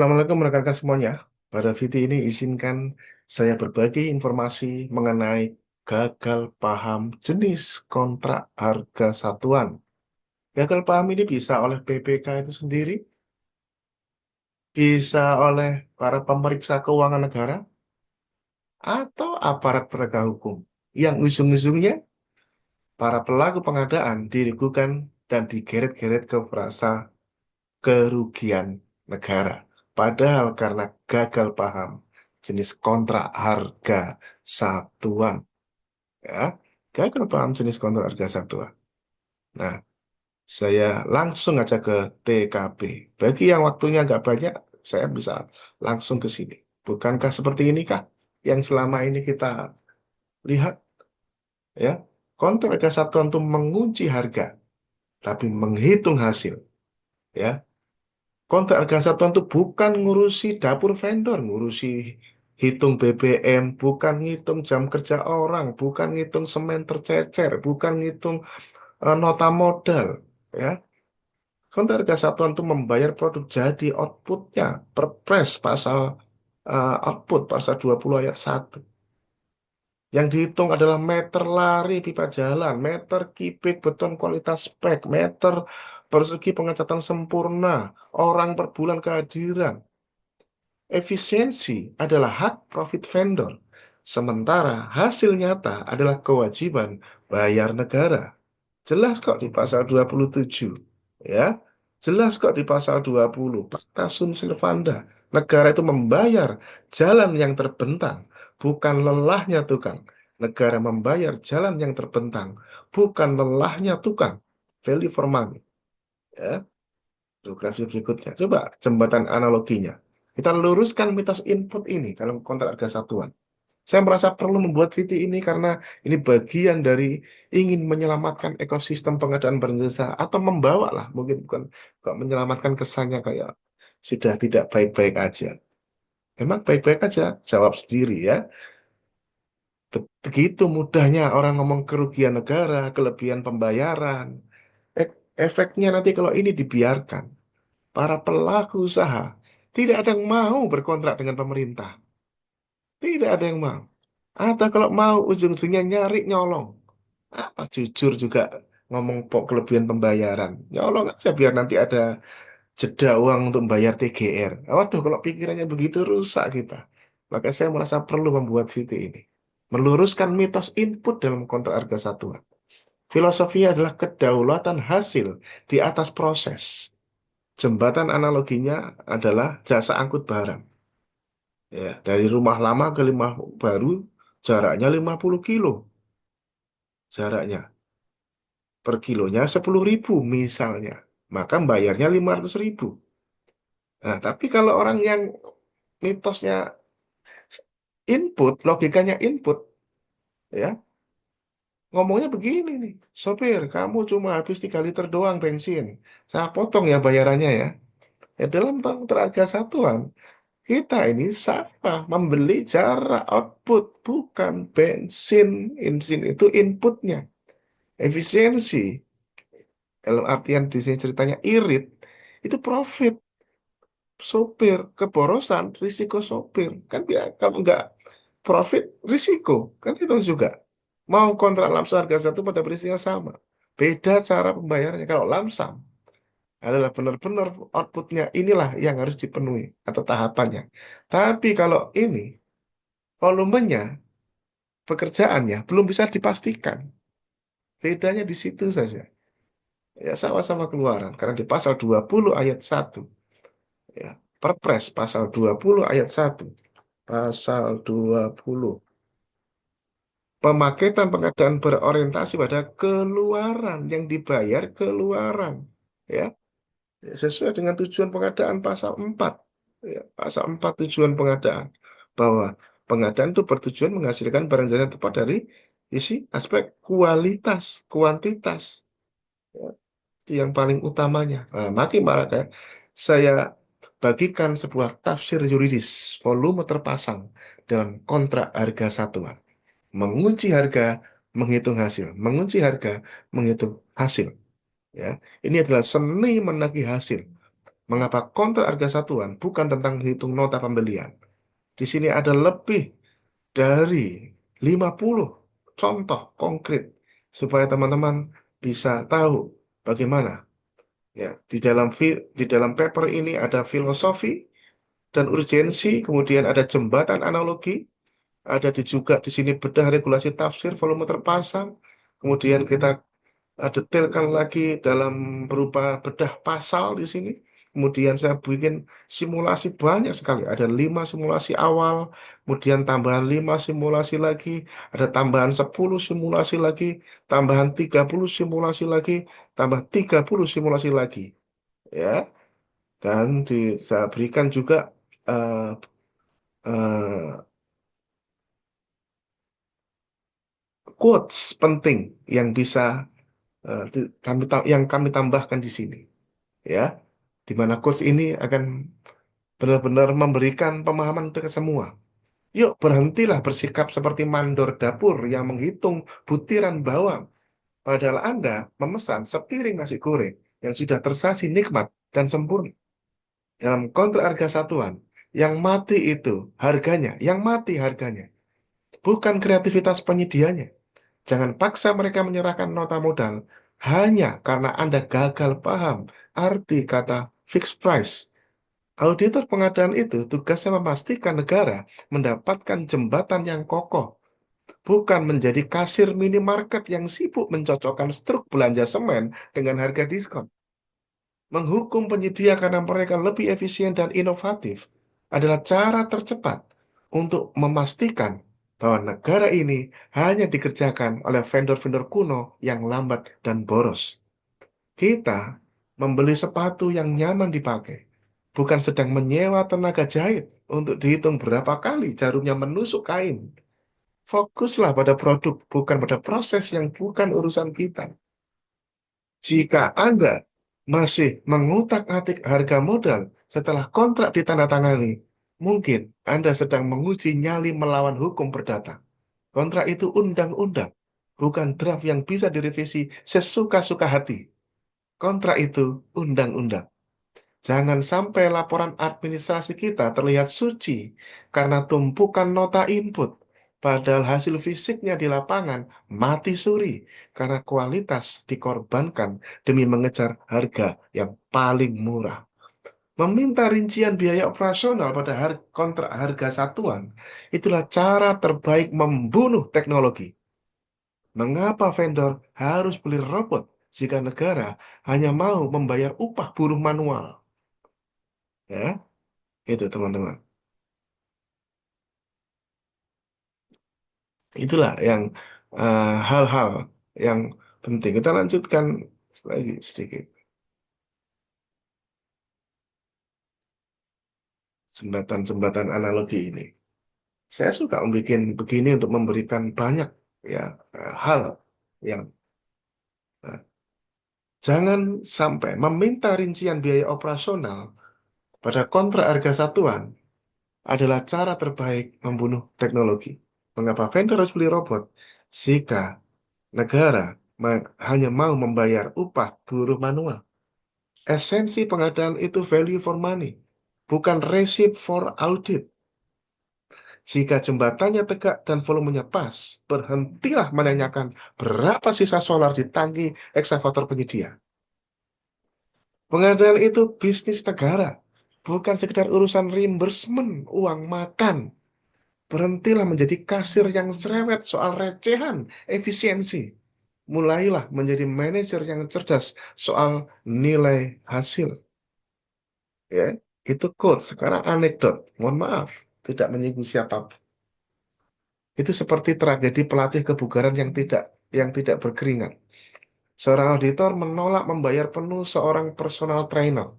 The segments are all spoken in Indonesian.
Assalamualaikum rekan-rekan semuanya. Pada video ini izinkan saya berbagi informasi mengenai gagal paham jenis kontrak harga satuan. Gagal paham ini bisa oleh BPK itu sendiri, bisa oleh para pemeriksa keuangan negara, atau aparat penegak hukum yang ujung-ujungnya para pelaku pengadaan diragukan dan digeret-geret ke frasa kerugian negara. Padahal karena gagal paham jenis kontrak harga satuan, ya, gagal paham jenis kontrak harga satuan. Nah, saya langsung aja ke TKP. Bagi yang waktunya nggak banyak, saya bisa langsung ke sini. Bukankah seperti inikah yang selama ini kita lihat, ya? Kontrak harga satuan itu mengunci harga, tapi menghitung hasil, ya. Kontrak harga satuan itu bukan ngurusi dapur vendor, ngurusi hitung BBM, bukan ngitung jam kerja orang, bukan ngitung semen tercecer, bukan ngitung nota modal, ya. Kontrak harga satuan itu membayar produk jadi outputnya, Perpres pasal output pasal 20 ayat 1. Yang dihitung adalah meter lari pipa jalan, meter kubik beton kualitas spek, meter persegi pengecatan sempurna, orang per bulan kehadiran. Efisiensi adalah hak profit vendor, sementara hasil nyata adalah kewajiban bayar negara. Jelas kok di pasal 27, ya. Jelas kok di pasal 20, Pacta sunt servanda. Negara itu membayar jalan yang terbentang, bukan lelahnya tukang. Negara membayar jalan yang terbentang, bukan lelahnya tukang. Value for money, ya. Tuh, grafik berikutnya. Coba jembatan analoginya. Kita luruskan mitos input ini dalam kontrak harga satuan. Saya merasa perlu membuat VT ini karena ini bagian dari ingin menyelamatkan ekosistem pengadaan barang jasa atau membawa lah, mungkin bukan kok menyelamatkan kesannya kayak sudah tidak baik-baik aja. Memang baik-baik aja, jawab sendiri ya. Begitu mudahnya orang ngomong kerugian negara, kelebihan pembayaran. Efeknya nanti kalau ini dibiarkan, para pelaku usaha tidak ada yang mau berkontrak dengan pemerintah. Tidak ada yang mau. Atau kalau mau ujung-ujungnya nyari nyolong. Apa jujur juga ngomong kelebihan pembayaran. Nyolong aja biar nanti ada jeda uang untuk bayar TGR. Waduh, kalau pikirannya begitu rusak kita. Maka saya merasa perlu membuat video ini. Meluruskan mitos input dalam kontrak harga satuan. Filosofinya adalah kedaulatan hasil di atas proses. Jembatan analoginya adalah jasa angkut barang. Ya, dari rumah lama ke rumah baru jaraknya 50 kilo. Jaraknya per kilonya 10.000 misalnya. Maka bayarnya 500.000. Nah, tapi kalau orang yang mitosnya input, logikanya input, ya, ngomongnya begini nih. Sopir, kamu cuma habis 3 liter doang bensin. Saya potong ya bayarannya ya. Ya dalam kontrak harga satuan, kita ini sama membeli jarak output, bukan bensin. Bensin itu inputnya. Efisiensi, dalam artian di sini ceritanya irit, itu profit sopir, keborosan, risiko sopir. Kan kalau nggak profit, risiko. Kan itu juga. Mau kontrak lamsam harga satu pada peristiwa sama. Beda cara pembayarannya. Kalau lamsam adalah benar-benar outputnya inilah yang harus dipenuhi atau tahapannya. Tapi kalau ini volumenya, pekerjaannya belum bisa dipastikan. Bedanya di situ saja. Ya sama-sama keluaran. Karena di pasal 20 ayat 1, ya, Perpres pasal 20 ayat 1, pasal 20, pemaketan pengadaan berorientasi pada keluaran yang dibayar keluaran, ya, sesuai dengan tujuan pengadaan pasal 4, ya, pasal 4 tujuan pengadaan, bahwa pengadaan itu bertujuan menghasilkan barang jasa yang tepat dari isi aspek kualitas, kuantitas, ya, itu yang paling utamanya. Nah, maka saya bagikan sebuah tafsir yuridis volume terpasang dalam kontrak harga satuan. Mengunci harga, menghitung hasil. Mengunci harga, menghitung hasil. Ya, ini adalah seni menagih hasil. Mengapa kontrak harga satuan bukan tentang menghitung nota pembelian. Di sini ada lebih dari 50 contoh konkret supaya teman-teman bisa tahu bagaimana. Ya, di dalam paper ini ada filosofi dan urgensi, kemudian ada jembatan analogi, ada juga di sini bedah regulasi tafsir volume terpasang, kemudian kita detailkan lagi dalam berupa bedah pasal di sini. Kemudian saya bikin simulasi banyak sekali. Ada 5 simulasi awal, kemudian tambahan 5 simulasi lagi, ada tambahan 10 simulasi lagi, tambahan 30 simulasi lagi, tambah 30 simulasi lagi. Ya, dan saya berikan juga eh, eh, quotes penting yang bisa yang kami tambahkan di sini. Ya, di mana coach ini akan benar-benar memberikan pemahaman untuk kita semua. Yuk, berhentilah bersikap seperti mandor dapur yang menghitung butiran bawang, padahal Anda memesan sepiring nasi goreng yang sudah tersaji nikmat dan sempurna. Dalam kontrak harga satuan, yang mati itu harganya, yang mati harganya, bukan kreativitas penyedianya. Jangan paksa mereka menyerahkan nota modal hanya karena Anda gagal paham arti kata fixed price. Auditor pengadaan itu tugasnya memastikan negara mendapatkan jembatan yang kokoh, bukan menjadi kasir minimarket yang sibuk mencocokkan struk belanja semen dengan harga diskon. Menghukum penyedia karena mereka lebih efisien dan inovatif adalah cara tercepat untuk memastikan bahwa negara ini hanya dikerjakan oleh vendor-vendor kuno yang lambat dan boros. Kita membeli sepatu yang nyaman dipakai, bukan sedang menyewa tenaga jahit untuk dihitung berapa kali jarumnya menusuk kain. Fokuslah pada produk, bukan pada proses yang bukan urusan kita. Jika Anda masih mengutak-atik harga modal setelah kontrak ditandatangani, mungkin Anda sedang menguji nyali melawan hukum perdata. Kontrak itu undang-undang, bukan draft yang bisa direvisi sesuka-suka hati. Kontrak itu undang-undang. Jangan sampai laporan administrasi kita terlihat suci karena tumpukan nota input, padahal hasil fisiknya di lapangan mati suri karena kualitas dikorbankan demi mengejar harga yang paling murah. Meminta rincian biaya operasional pada kontrak harga satuan itulah cara terbaik membunuh teknologi. Mengapa vendor harus beli robot jika negara hanya mau membayar upah buruh manual? Ya, itu teman-teman. Itulah yang hal-hal yang penting. Kita lanjutkan lagi sedikit. Jembatan-jembatan analogi ini. Saya suka membuat begini untuk memberikan banyak ya hal yang eh, jangan sampai meminta rincian biaya operasional pada kontrak harga satuan adalah cara terbaik membunuh teknologi. Mengapa vendor harus beli robot? Jika negara hanya mau membayar upah buruh manual. Esensi pengadaan itu value for money, bukan receipt for audit. Jika jembatannya tegak dan volumenya pas, berhentilah menanyakan berapa sisa solar di tangki eksavator penyedia. Pengadaan itu bisnis negara, bukan sekedar urusan reimbursement uang makan. Berhentilah menjadi kasir yang cerewet soal recehan efisiensi. Mulailah menjadi manajer yang cerdas soal nilai hasil. Ya, itu quote. Sekarang anekdot. Mohon maaf, tidak menyinggung siapapun. Itu seperti tragedi pelatih kebugaran yang tidak berkeringat. Seorang auditor menolak membayar penuh seorang personal trainer,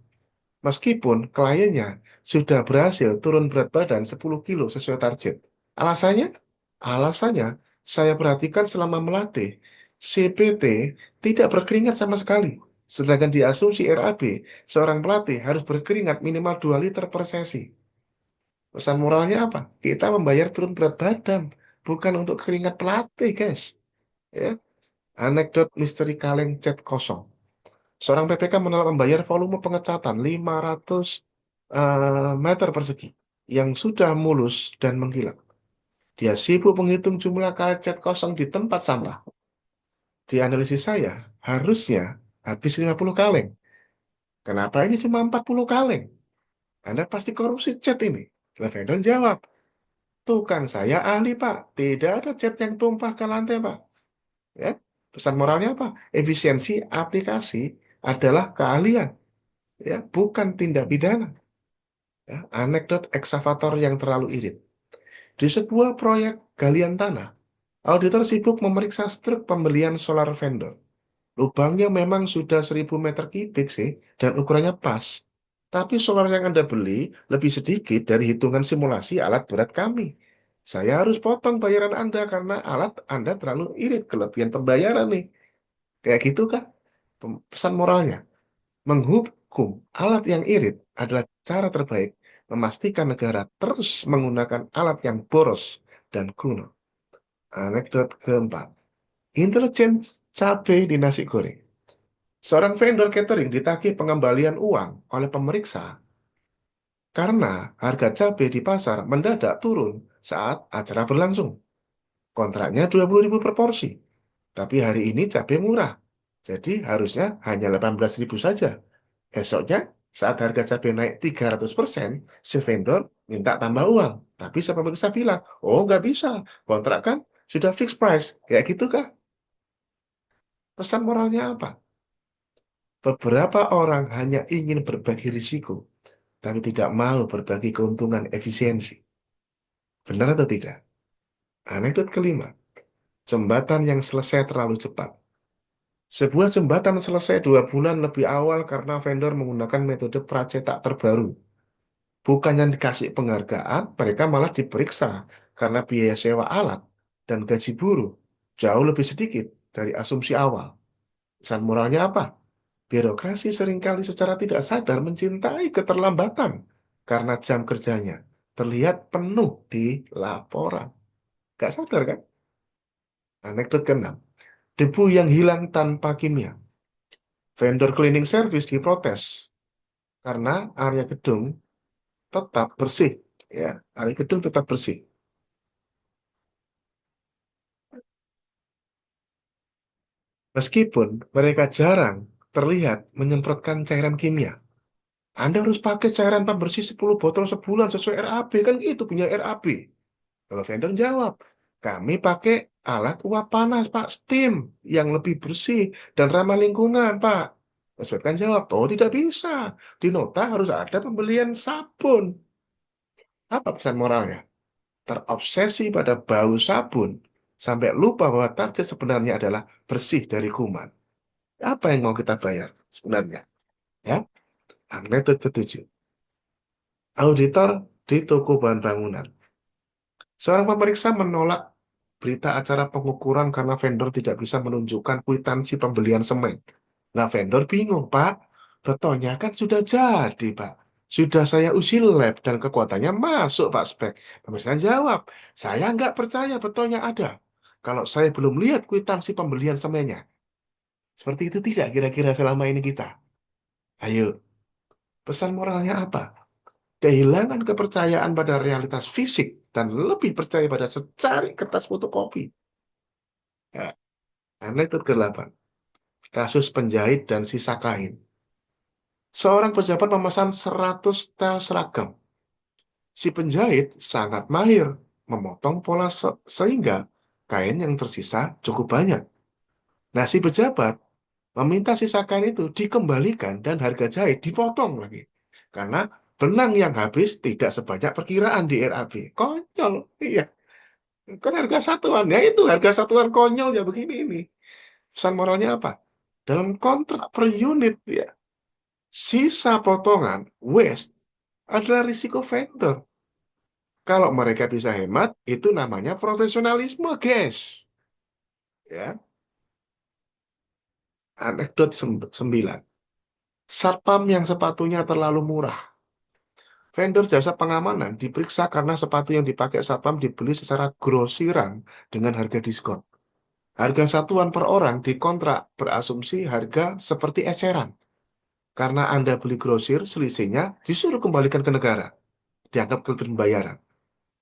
meskipun kliennya sudah berhasil turun berat badan 10 kilo sesuai target. Alasannya? Alasannya, saya perhatikan selama melatih, CPT tidak berkeringat sama sekali. Sedangkan di asumsi RAB, seorang pelatih harus berkeringat minimal 2 liter per sesi. Pesan moralnya apa? Kita membayar turun berat badan, bukan untuk keringat pelatih, guys. Ya, anekdot misteri kaleng cat kosong. Seorang PPK menolak membayar volume pengecatan 500 meter persegi yang sudah mulus dan mengkilat. Dia sibuk menghitung jumlah karet cat kosong di tempat sampah. Di analisis saya, harusnya habis 50 kaleng. Kenapa ini cuma 40 kaleng? Anda pasti korupsi cat ini. Levedon jawab, tukang saya ahli, Pak. Tidak ada cat yang tumpah ke lantai, Pak. Ya, pesan moralnya apa? Efisiensi aplikasi adalah keahlian, ya, bukan tindak pidana. Ya, anekdot ekskavator yang terlalu irit. Di sebuah proyek galian tanah, auditor sibuk memeriksa struk pembelian solar vendor. Lubangnya memang sudah 1000 meter kubik sih, dan ukurannya pas. Tapi solar yang Anda beli lebih sedikit dari hitungan simulasi alat berat kami. Saya harus potong bayaran Anda karena alat Anda terlalu irit, kelebihan pembayaran nih. Kayak gitu kan? Pesan moralnya. Menghukum alat yang irit adalah cara terbaik memastikan negara terus menggunakan alat yang boros dan kuno. Anekdot keempat. Intelijen cabai di nasi goreng. Seorang vendor catering ditagih pengembalian uang oleh pemeriksa karena harga cabai di pasar mendadak turun saat acara berlangsung. Kontraknya 20.000 per porsi, tapi hari ini cabai murah. Jadi harusnya hanya 18.000 saja. Esoknya, saat harga cabai naik 300%, si vendor minta tambah uang. Tapi si pemeriksa bilang, oh nggak bisa, kontrak kan sudah fixed price. Kayak gitu kah? Pesan moralnya apa? Beberapa orang hanya ingin berbagi risiko, tapi tidak mau berbagi keuntungan efisiensi. Benar atau tidak? Anekdot kelima, jembatan yang selesai terlalu cepat. Sebuah jembatan selesai 2 bulan lebih awal karena vendor menggunakan metode pracetak terbaru. Bukannya dikasih penghargaan, mereka malah diperiksa karena biaya sewa alat dan gaji buruh jauh lebih sedikit dari asumsi awal. Pesan moralnya apa? Birokrasi seringkali secara tidak sadar mencintai keterlambatan karena jam kerjanya terlihat penuh di laporan. Gak sadar kan? Anekdot keenam. Debu yang hilang tanpa kimia. Vendor cleaning service diprotes karena area gedung tetap bersih. Ya, area gedung tetap bersih. Meskipun mereka jarang terlihat menyemprotkan cairan kimia. Anda harus pakai cairan pembersih 10 botol sebulan sesuai RAB. Kan gitu punya RAB. Kalau vendor jawab, kami pakai alat uap panas, Pak, steam, yang lebih bersih dan ramah lingkungan, Pak. Sesuai kan jawab, oh tidak bisa. Di nota harus ada pembelian sabun. Apa pesan moralnya? Terobsesi pada bau sabun sampai lupa bahwa target sebenarnya adalah bersih dari kuman. Apa yang mau kita bayar sebenarnya? Ya, anekdot ketujuh. Auditor di toko bahan bangunan. Seorang pemeriksa menolak berita acara pengukuran karena vendor tidak bisa menunjukkan kwitansi pembelian semen. Nah, vendor bingung, Pak. Betonnya kan sudah jadi, Pak. Sudah saya uji lab dan kekuatannya masuk, Pak, spek. Pemeriksa jawab, saya nggak percaya betonnya ada. Kalau saya belum lihat kwitansi pembelian semennya. Seperti itu tidak kira-kira selama ini kita? Ayo, pesan moralnya apa? Kehilangan kepercayaan pada realitas fisik dan lebih percaya pada secari kertas fotokopi. Ya, anekdot ke-8. Kasus penjahit dan sisa kain. Seorang pejabat memesan 100 tel seragam. Si penjahit sangat mahir memotong pola sehingga kain yang tersisa cukup banyak. Nah, si pejabat meminta sisa kain itu dikembalikan dan harga jahit dipotong lagi. Karena benang yang habis tidak sebanyak perkiraan di RAB. Konyol, iya. Kan harga satuan, ya itu harga satuan konyol ya begini ini. Pesan moralnya apa? Dalam kontrak per unit, ya, sisa potongan, waste, adalah risiko vendor. Kalau mereka bisa hemat, itu namanya profesionalisme, guys. Ya, anekdot 9. Satpam yang sepatunya terlalu murah. Vendor jasa pengamanan diperiksa karena sepatu yang dipakai satpam dibeli secara grosiran dengan harga diskon. Harga satuan per orang di kontrak berasumsi harga seperti eceran. Karena Anda beli grosir, selisihnya disuruh kembalikan ke negara. Dianggap kelebihan bayaran.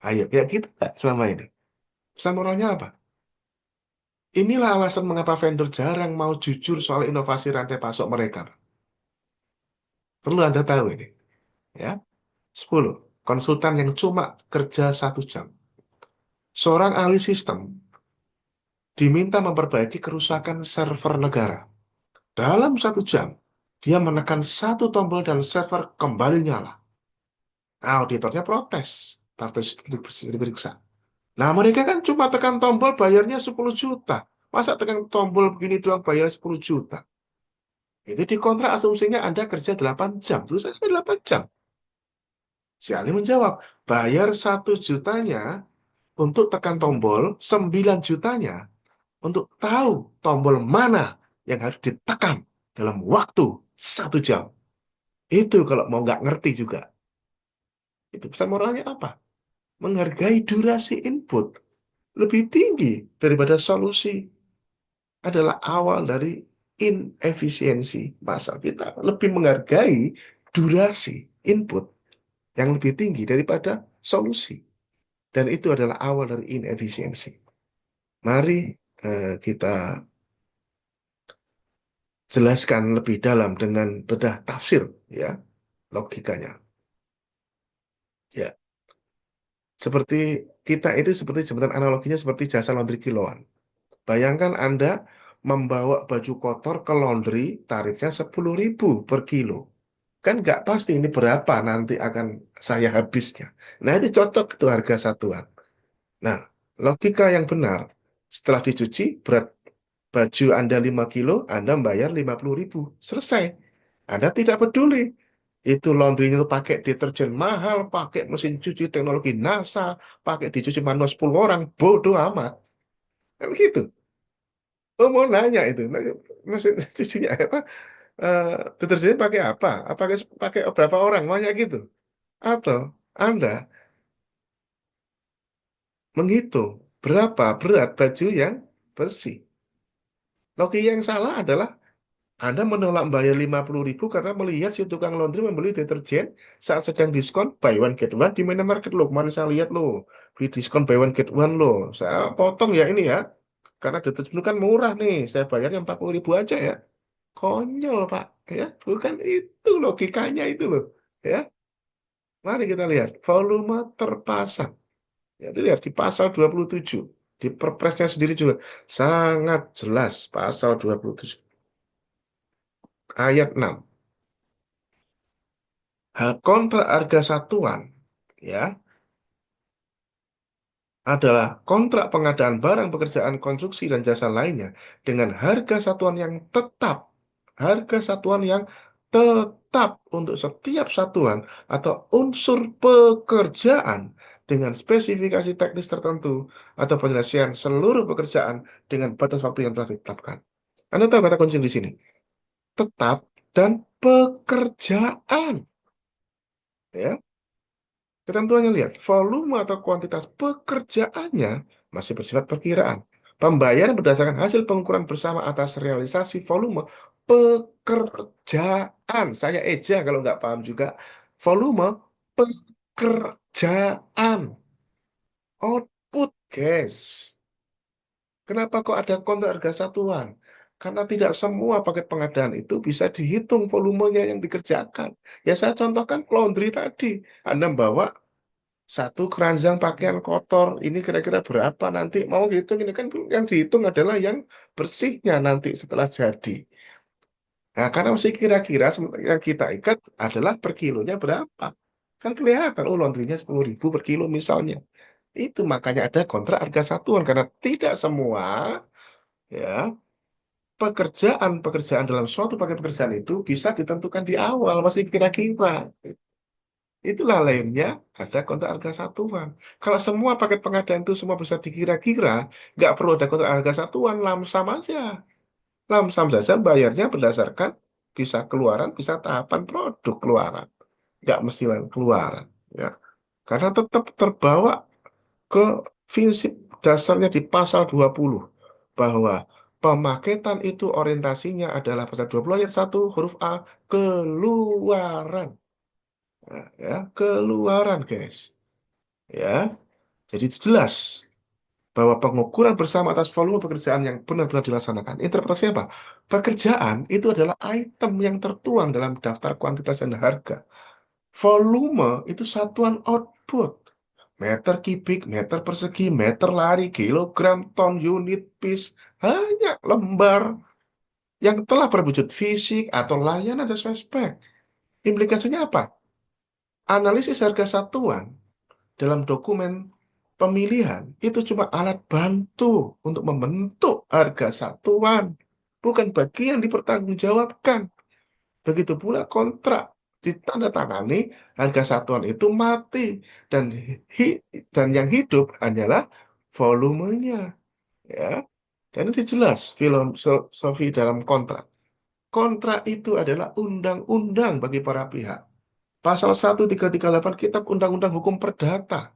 Ayo, ya gitu nggak selama ini? Pesan moralnya apa? Inilah alasan mengapa vendor jarang mau jujur soal inovasi rantai pasok mereka. Perlu Anda tahu ini. Ya. 10. Konsultan yang cuma kerja 1 jam. Seorang ahli sistem diminta memperbaiki kerusakan server negara. Dalam 1 jam, dia menekan satu tombol dan server kembali nyala. Nah, auditornya protes. Patut diperiksa. Nah, mereka kan cuma tekan tombol bayarnya 10 juta. Masa tekan tombol begini doang bayar 10 juta? Itu di kontrak asumsinya Anda kerja 8 jam. Terus saja 8 jam. Si Ali menjawab, bayar 1 jutanya untuk tekan tombol, 9 jutanya untuk tahu tombol mana yang harus ditekan dalam waktu 1 jam. Itu kalau mau nggak ngerti juga. Itu pesan moralnya apa? Menghargai durasi input lebih tinggi daripada solusi adalah awal dari inefisiensi. Masa kita lebih menghargai durasi input yang lebih tinggi daripada solusi. Dan itu adalah awal dari inefisiensi. Mari kita jelaskan lebih dalam dengan bedah tafsir, ya, logikanya. Ya, seperti kita itu seperti sebenarnya analoginya seperti jasa laundry kiloan. Bayangkan Anda membawa baju kotor ke laundry, tarifnya 10.000 per kilo. Kan nggak pasti ini berapa nanti akan saya habisnya. Nah, itu cocok itu harga satuan. Nah, logika yang benar, setelah dicuci, berat baju Anda 5 kilo, Anda bayar 50.000. Selesai. Anda tidak peduli. Itu laundrynya itu pakai deterjen mahal, pakai mesin cuci teknologi NASA, pakai dicuci manual 10 orang, bodoh amat. Kan gitu. Oh, mau nanya itu, mesin cucinya apa? Eh, Deterjennya pakai apa? Pakai pakai berapa orang? Banyak gitu. Atau Anda menghitung berapa berat baju yang bersih. Logika yang salah adalah Anda menolak bayar 50.000 karena melihat si tukang laundry membeli deterjen saat sedang diskon buy one get one di minimarket loh. Kemarin saya lihat loh, beli diskon buy one get one loh. Saya potong ya ini ya, karena deterjen itu kan murah nih. Saya bayarnya 40.000 aja ya. Konyol Pak, ya bukan itu logikanya itu loh. Ya, mari kita lihat volume terpasang. Ya, itu lihat di pasal 27. Di perpresnya sendiri juga sangat jelas pasal 27 ayat 6. Hak kontrak harga satuan ya adalah kontrak pengadaan barang pekerjaan konstruksi dan jasa lainnya dengan harga satuan yang tetap. Harga satuan yang tetap untuk setiap satuan atau unsur pekerjaan dengan spesifikasi teknis tertentu atau penyelesaian seluruh pekerjaan dengan batas waktu yang telah ditetapkan. Anda tahu kata kunci di sini? Tetap dan pekerjaan. Ya, ketentuannya lihat, volume atau kuantitas pekerjaannya masih bersifat perkiraan. Pembayaran berdasarkan hasil pengukuran bersama atas realisasi volume pekerjaan. Saya eja kalau nggak paham juga. Volume pekerjaan. Output, guys. Kenapa kok ada kontrak harga satuan? Karena tidak semua paket pengadaan itu bisa dihitung volumenya yang dikerjakan. Ya saya contohkan laundry tadi. Anda bawa satu keranjang pakaian kotor, ini kira-kira berapa nanti? Mau hitung, ini kan yang dihitung adalah yang bersihnya nanti setelah jadi. Nah, karena masih kira-kira yang kita ikat adalah per kilonya berapa. Kan kelihatan, oh laundrynya 10.000 per kilo misalnya. Itu makanya ada kontrak harga satuan, karena tidak semua ya pekerjaan-pekerjaan dalam suatu paket pekerjaan itu bisa ditentukan di awal, masih kira-kira. Itulah lahirnya ada kontrak harga satuan. Kalau semua paket pengadaan itu semua bisa dikira-kira, nggak perlu ada kontrak harga satuan, lamsam aja. Lamsam saja bayarnya berdasarkan bisa keluaran, bisa tahapan produk keluaran. Nggak mesti keluaran. Ya. Karena tetap terbawa ke prinsip dasarnya di pasal 20. bahwa pemaketan itu orientasinya adalah pasal 20 ayat 1 huruf A, keluaran. Nah, ya, keluaran, guys. Ya, jadi jelas bahwa pengukuran bersama atas volume pekerjaan yang benar-benar dilaksanakan. Interpretasi apa? Pekerjaan itu adalah item yang tertuang dalam daftar kuantitas dan harga. Volume itu satuan output. Meter kubik, meter persegi, meter lari, kilogram, ton, unit, piece, hanya lembar yang telah berwujud fisik atau layanan sesuai spek. Implikasinya apa? Analisis harga satuan dalam dokumen pemilihan itu cuma alat bantu untuk membentuk harga satuan, bukan bagian dipertanggungjawabkan. Begitu pula kontrak ditandatangani, harga satuan itu mati dan hi- dan yang hidup hanyalah volumenya, ya. Dan itu jelas filosofi dalam kontrak. Kontrak itu adalah undang-undang bagi para pihak. Pasal 1338 Kitab Undang-Undang Hukum Perdata.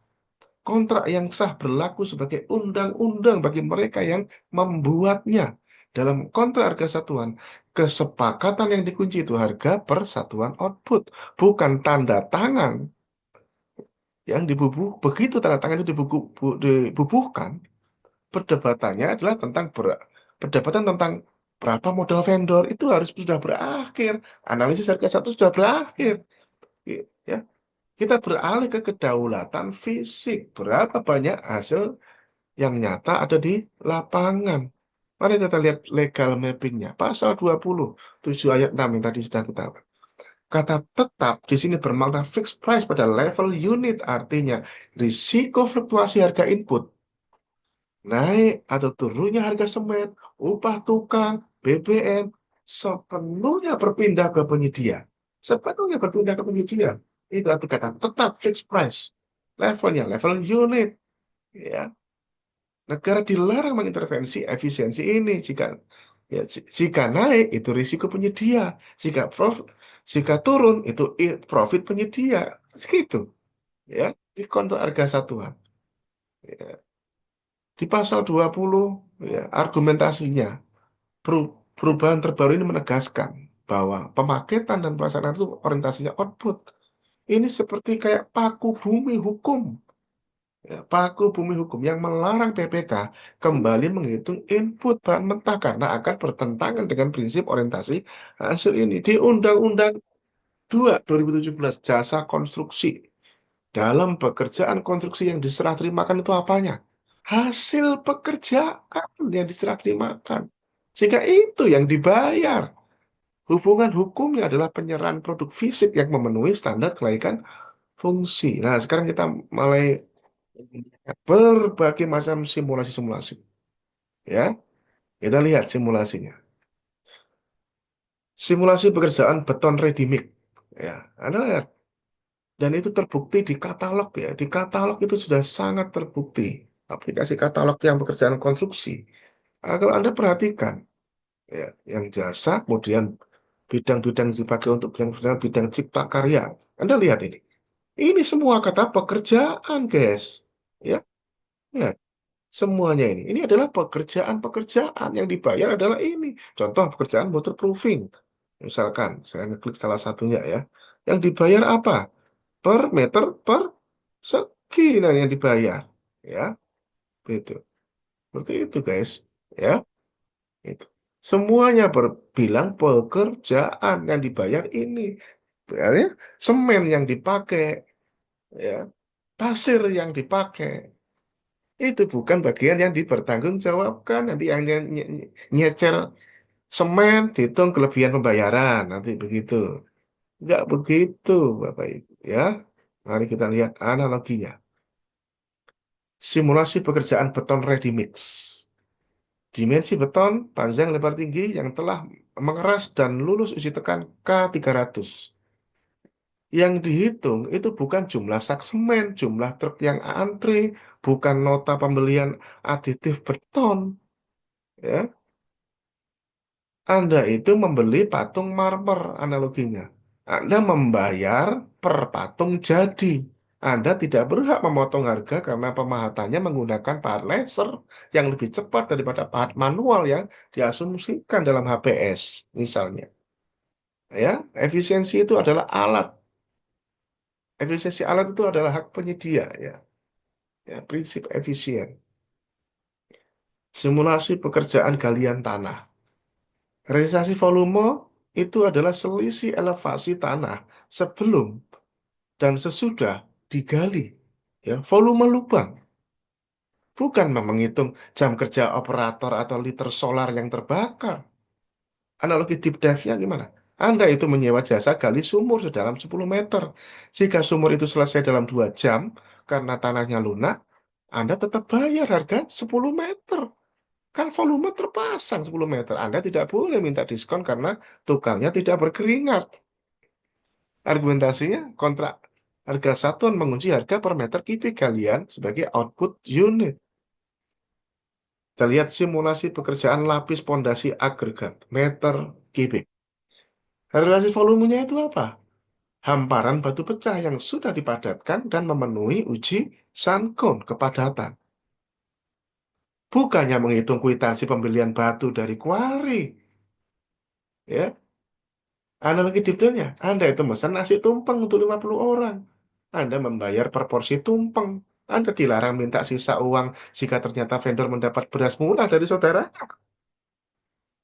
Kontrak yang sah berlaku sebagai undang-undang bagi mereka yang membuatnya. Dalam kontrak harga satuan, kesepakatan yang dikunci itu harga per satuan output, bukan tanda tangan yang dibubuh. Begitu tanda tangan itu dibubuhkan, perdebatannya adalah tentang perdebatan tentang berapa modal vendor itu harus sudah berakhir. Analisis harga satu sudah berakhir. Ya, kita beralih ke kedaulatan fisik. Berapa banyak hasil yang nyata ada di lapangan. Mari kita lihat legal mappingnya. Pasal 27 ayat 6 yang tadi sudah kita. Kata tetap di sini bermakna fixed price pada level unit, artinya risiko fluktuasi harga input, naik atau turunnya harga semen, upah tukang, BBM, sepenuhnya berpindah ke penyedia. Sepenuhnya berpindah ke penyedia. Itu arti kata tetap fixed price. Levelnya level unit. Ya, negara dilarang mengintervensi efisiensi ini jika naik itu risiko penyedia, jika jika turun itu profit penyedia, segitu, ya, di kontrak harga satuan. Ya. Di pasal 20, ya, argumentasinya perubahan terbaru ini menegaskan bahwa pemaketan dan pelaksanaan itu orientasinya output. Ini seperti kayak paku bumi hukum. Ya, paku bumi hukum yang melarang PPK kembali menghitung input bahan mentah karena akan bertentangan dengan prinsip orientasi hasil ini. Di Undang-Undang 2 2017 jasa konstruksi, dalam pekerjaan konstruksi yang diserah terimakan itu apanya? Hasil pekerjaan yang diserah terimakan. Sehingga itu yang dibayar. Hubungan hukumnya adalah penyerahan produk fisik yang memenuhi standar kelaikan fungsi. Nah, sekarang kita mulai berbagai macam simulasi-simulasi. Ya, kita lihat simulasinya. Simulasi pekerjaan beton ready mix. Ya, Anda lihat. Dan itu terbukti di katalog, ya. Di katalog itu sudah sangat terbukti. Aplikasi katalog yang pekerjaan konstruksi. Nah, kalau Anda perhatikan, ya, yang jasa, kemudian bidang-bidang dipakai untuk bidang cipta karya. Anda lihat ini. Ini semua kata pekerjaan, guys. Ya, ya. Semuanya ini. Ini adalah pekerjaan-pekerjaan yang dibayar adalah ini. Contoh pekerjaan waterproofing. Misalkan, saya ngeklik salah satunya, ya. Yang dibayar apa? Per meter per segi, nah, yang dibayar. Ya, itu. Seperti itu, guys. Ya, itu. Semuanya berbilang pekerjaan yang dibayar ini. Berarti semen yang dipakai, ya, pasir yang dipakai. Itu bukan bagian yang dipertanggungjawabkan. Nanti yang nyecer semen dihitung kelebihan pembayaran. Nanti begitu. Enggak begitu, Bapak Ibu. Ya, mari kita lihat analoginya. Simulasi pekerjaan beton ready mix. Dimensi beton, panjang lebar tinggi yang telah mengeras dan lulus uji tekan K300. Yang dihitung itu bukan jumlah sak semen, jumlah truk yang antri, bukan nota pembelian aditif beton. Ya, Anda itu membeli patung marmer analoginya. Anda membayar per patung jadi. Anda tidak berhak memotong harga karena pemahatannya menggunakan pahat laser yang lebih cepat daripada pahat manual yang diasumsikan dalam HPS, misalnya. Ya, efisiensi itu adalah alat. Efisiensi alat itu adalah hak penyedia, ya. Ya, prinsip efisien. Simulasi pekerjaan galian tanah. Realisasi volume itu adalah selisih elevasi tanah sebelum dan sesudah digali. Ya, volume lubang. Bukan menghitung jam kerja operator atau liter solar yang terbakar. Analogi deep dive-nya gimana? Anda itu menyewa jasa gali sumur sedalam 10 meter. Jika sumur itu selesai dalam 2 jam karena tanahnya lunak, Anda tetap bayar harga 10 meter. Kan volume terpasang 10 meter. Anda tidak boleh minta diskon karena tukangnya tidak berkeringat. Argumentasinya kontrak harga satuan mengunci harga per meter kubik kalian sebagai output unit. Kita lihat simulasi pekerjaan lapis pondasi agregat meter kubik. Relasi volumenya itu apa? Hamparan batu pecah yang sudah dipadatkan dan memenuhi uji Sankon kepadatan. Bukannya menghitung kwitansi pembelian batu dari kuari. Ya, analogi detailnya, Anda itu pesan nasi tumpeng untuk 50 orang. Anda membayar per porsi tumpeng. Anda dilarang minta sisa uang jika ternyata vendor mendapat beras murah dari saudara.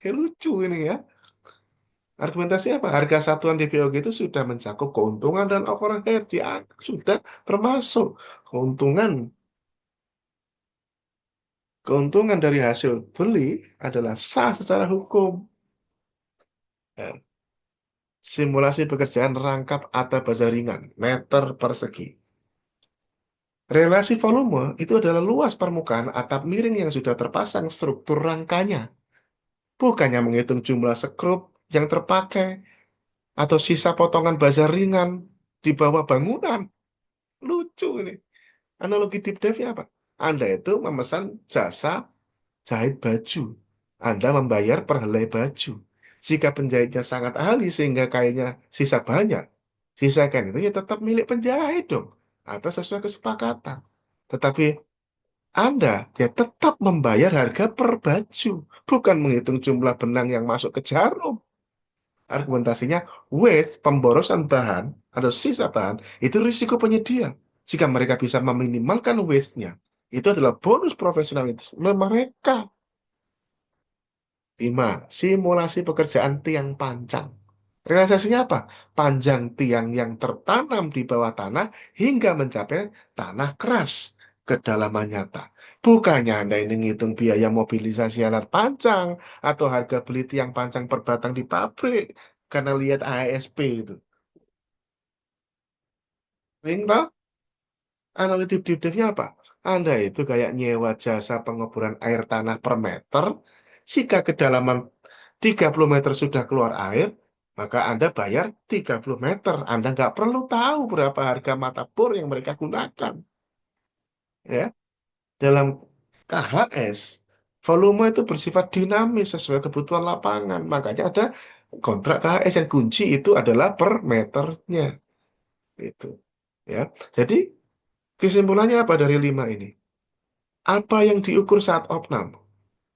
Kayak lucu ini ya. Argumentasi apa? Harga satuan DPOG itu sudah mencakup keuntungan dan overhead. Ya, sudah termasuk keuntungan. Keuntungan dari hasil beli adalah sah secara hukum. Ya. Simulasi pekerjaan rangkap atap baja ringan, meter persegi. Relasi volume itu adalah luas permukaan atap miring yang sudah terpasang struktur rangkanya. Bukannya menghitung jumlah skrup yang terpakai atau sisa potongan baja ringan di bawah bangunan. Lucu ini. Analogi deep dive-nya apa? Anda itu memesan jasa jahit baju. Anda membayar per helai baju. Jika penjahitnya sangat ahli sehingga kainnya sisa banyak, sisa kain itu ya tetap milik penjahit dong. Atau sesuai kesepakatan. Tetapi Anda ya tetap membayar harga per baju. Bukan menghitung jumlah benang yang masuk ke jarum. Argumentasinya, waste, pemborosan bahan, atau sisa bahan, itu risiko penyedia. Jika mereka bisa meminimalkan waste-nya, itu adalah bonus profesionalisme mereka. 5. Simulasi pekerjaan tiang pancang. Realisasinya apa? Panjang tiang yang tertanam di bawah tanah hingga mencapai tanah keras kedalaman nyata. Bukannya Anda ini ngitung biaya mobilisasi alat pancang atau harga beli tiang pancang per batang di pabrik karena lihat ASP itu. Ring toh? Analitik deep-nya apa? Anda itu kayak nyewa jasa pengoboran air tanah per meter. Jika kedalaman 30 meter sudah keluar air, maka Anda bayar 30 meter. Anda nggak perlu tahu berapa harga mata bor yang mereka gunakan. Ya, dalam KHS, volume itu bersifat dinamis sesuai kebutuhan lapangan. Makanya ada kontrak KHS yang kunci itu adalah per meternya. Itu. Ya, jadi kesimpulannya apa dari 5 ini? Apa yang diukur saat opnam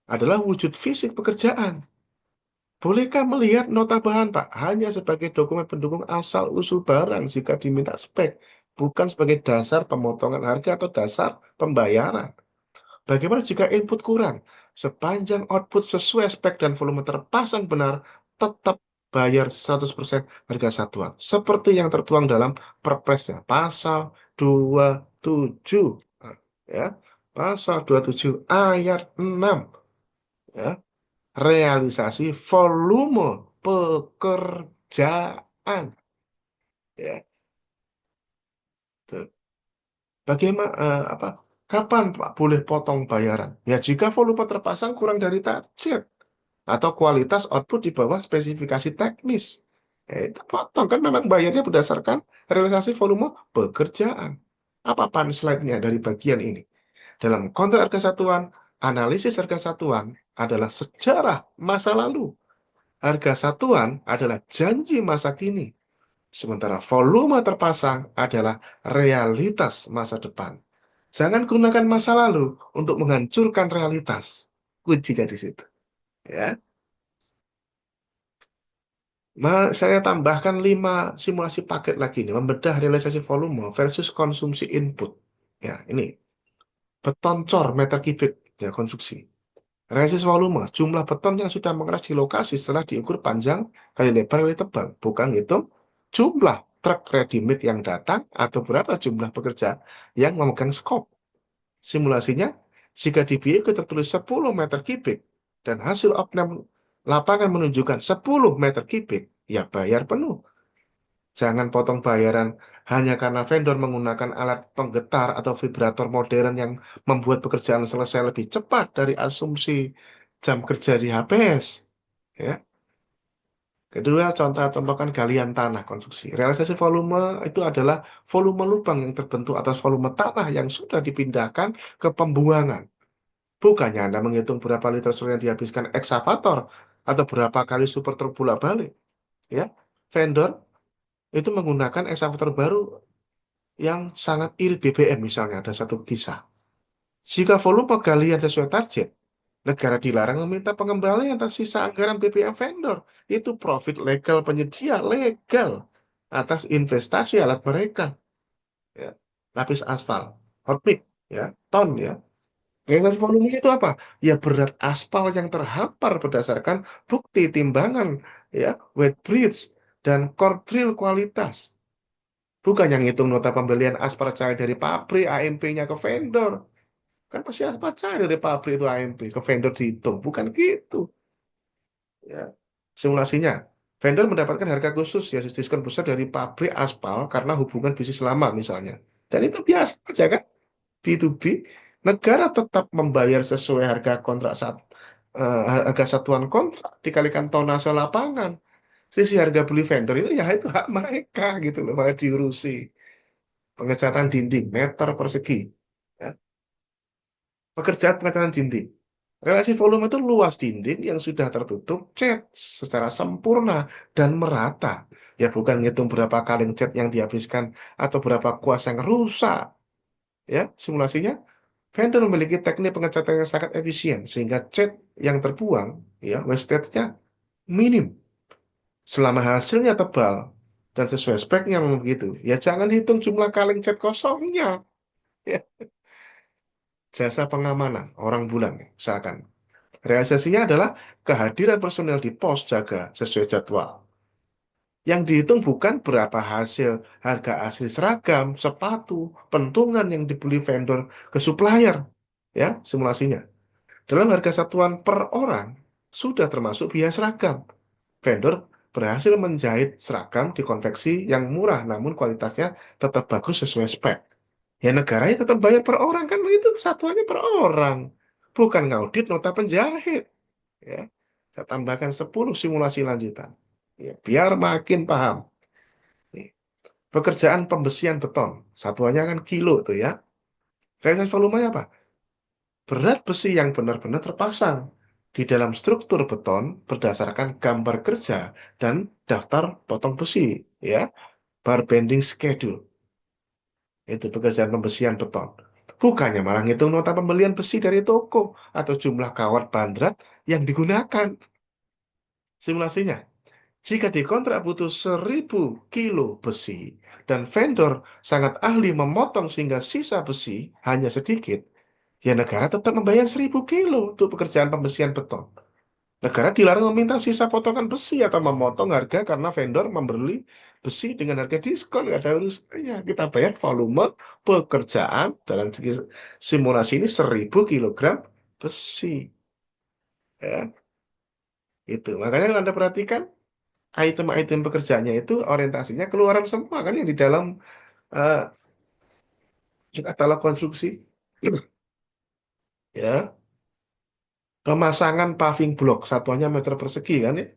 adalah wujud fisik pekerjaan. Bolehkah melihat nota bahan, Pak? Hanya sebagai dokumen pendukung asal-usul barang jika diminta spek, bukan sebagai dasar pemotongan harga atau dasar pembayaran. Bagaimana jika input kurang? Sepanjang output sesuai spek dan volume terpasang benar, tetap bayar 100% harga satuan. Seperti yang tertuang dalam Perpresnya, pasal 27. Ya, pasal 27 ayat 6. Ya, realisasi volume pekerjaan. Ya, tuh. Bagaimana apa? Kapan Pak boleh potong bayaran? Ya jika volume terpasang kurang dari target atau kualitas output di bawah spesifikasi teknis. Itu potong kan memang bayarnya berdasarkan realisasi volume pekerjaan. Apa punchline-nya dari bagian ini? Dalam kontrak harga satuan, analisis harga satuan adalah sejarah masa lalu. Harga satuan adalah janji masa kini. Sementara volume terpasang adalah realitas masa depan. Jangan gunakan masa lalu untuk menghancurkan realitas. Kuncinya di situ. Ya, saya tambahkan 5 simulasi paket lagi nih, membedah realisasi volume versus konsumsi input. Ya, ini beton cor meter kubik ya konsumsi. Realisasi volume, jumlah beton yang sudah mengeras di lokasi setelah diukur panjang kali lebar kali tebal. Bukan hitung jumlah truk ready made yang datang atau berapa jumlah pekerja yang memegang skop. Simulasinya, jika di BIK tertulis 10 meter kubik dan hasil opnam lapangan menunjukkan 10 meter kubik, ya bayar penuh. Jangan potong bayaran hanya karena vendor menggunakan alat penggetar atau vibrator modern yang membuat pekerjaan selesai lebih cepat dari asumsi jam kerja di HPS. Ya. Kedua, contoh-contohkan galian tanah konstruksi. Realisasi volume itu adalah volume lubang yang terbentuk atas volume tanah yang sudah dipindahkan ke pembuangan. Bukannya Anda menghitung berapa liter susu yang dihabiskan eksavator atau berapa kali super truk bolak-balik. Ya. Vendor itu menggunakan eksavator baru yang sangat irit BBM misalnya, ada satu kisah. Jika volume galian sesuai target, negara dilarang meminta pengembalian atas sisa anggaran BBM vendor. Itu profit legal penyedia legal atas investasi alat mereka. Ya. Lapis aspal, hot mix, ya, ton ya. Realitas volumenya itu apa? Ya berat aspal yang terhampar berdasarkan bukti timbangan ya, weight bridge dan core drill kualitas. Bukan yang ngitung nota pembelian aspal cair dari pabrik, AMP-nya ke vendor. Kan pasti aspal cair dari pabrik itu AMP, ke vendor dihitung. Bukan gitu. Ya. Simulasinya, vendor mendapatkan harga khusus ya diskon besar dari pabrik aspal karena hubungan bisnis lama misalnya. Dan itu biasa aja kan, B2B. Negara tetap membayar sesuai harga kontrak harga satuan kontrak dikalikan tonase lapangan. Sisi harga beli vendor itu ya itu hak mereka gitu loh, malah diurusi. Pengecatan dinding meter persegi. Ya. Pekerjaan pengecatan dinding. Relasi volume itu luas dinding yang sudah tertutup cat secara sempurna dan merata. Ya bukan ngitung berapa kaleng cat yang dihabiskan atau berapa kuas yang rusak. Ya, simulasinya vendor memiliki teknik pengecatan yang sangat efisien sehingga cat yang terbuang ya wastage-nya minim selama hasilnya tebal dan sesuai speknya memang begitu. Ya jangan hitung jumlah kaleng cat kosongnya. Ya, jasa pengamanan orang bulan misalkan. Realisasinya adalah kehadiran personel di pos jaga sesuai jadwal. Yang dihitung bukan berapa hasil harga asli seragam, sepatu, pentungan yang dibeli vendor ke supplier. Ya, simulasinya. Dalam harga satuan per orang, sudah termasuk biaya seragam. Vendor berhasil menjahit seragam di konveksi yang murah, namun kualitasnya tetap bagus sesuai spek. Ya negaranya tetap bayar per orang, kan itu satuannya per orang. Bukan ngaudit nota penjahit. Ya. Saya tambahkan 10 simulasi lanjutan. Ya, biar makin paham. Nih, pekerjaan pembesian beton. Satuannya kan kilo tuh ya. Realisasi volumenya apa? Berat besi yang benar-benar terpasang di dalam struktur beton berdasarkan gambar kerja dan daftar potong besi, ya, bar bending schedule. Itu pekerjaan pembesian beton. Bukannya malah ngitung nota pembelian besi dari toko atau jumlah kawat bandrat yang digunakan. Simulasinya, jika dikontrak butuh 1.000 kilo besi dan vendor sangat ahli memotong sehingga sisa besi hanya sedikit, ya negara tetap membayar 1.000 kilo untuk pekerjaan pembesian beton. Negara dilarang meminta sisa potongan besi atau memotong harga karena vendor membeli besi dengan harga diskon. Nggak ada urusannya. Kita bayar volume pekerjaan dalam segi simulasi ini 1.000 kilogram besi. Ya, itu. Makanya kalau Anda perhatikan, item-item pekerjaannya itu orientasinya keluaran semua kan yang di dalam eh, katalog konstruksi. Ya, pemasangan paving block satuannya meter persegi kan ya.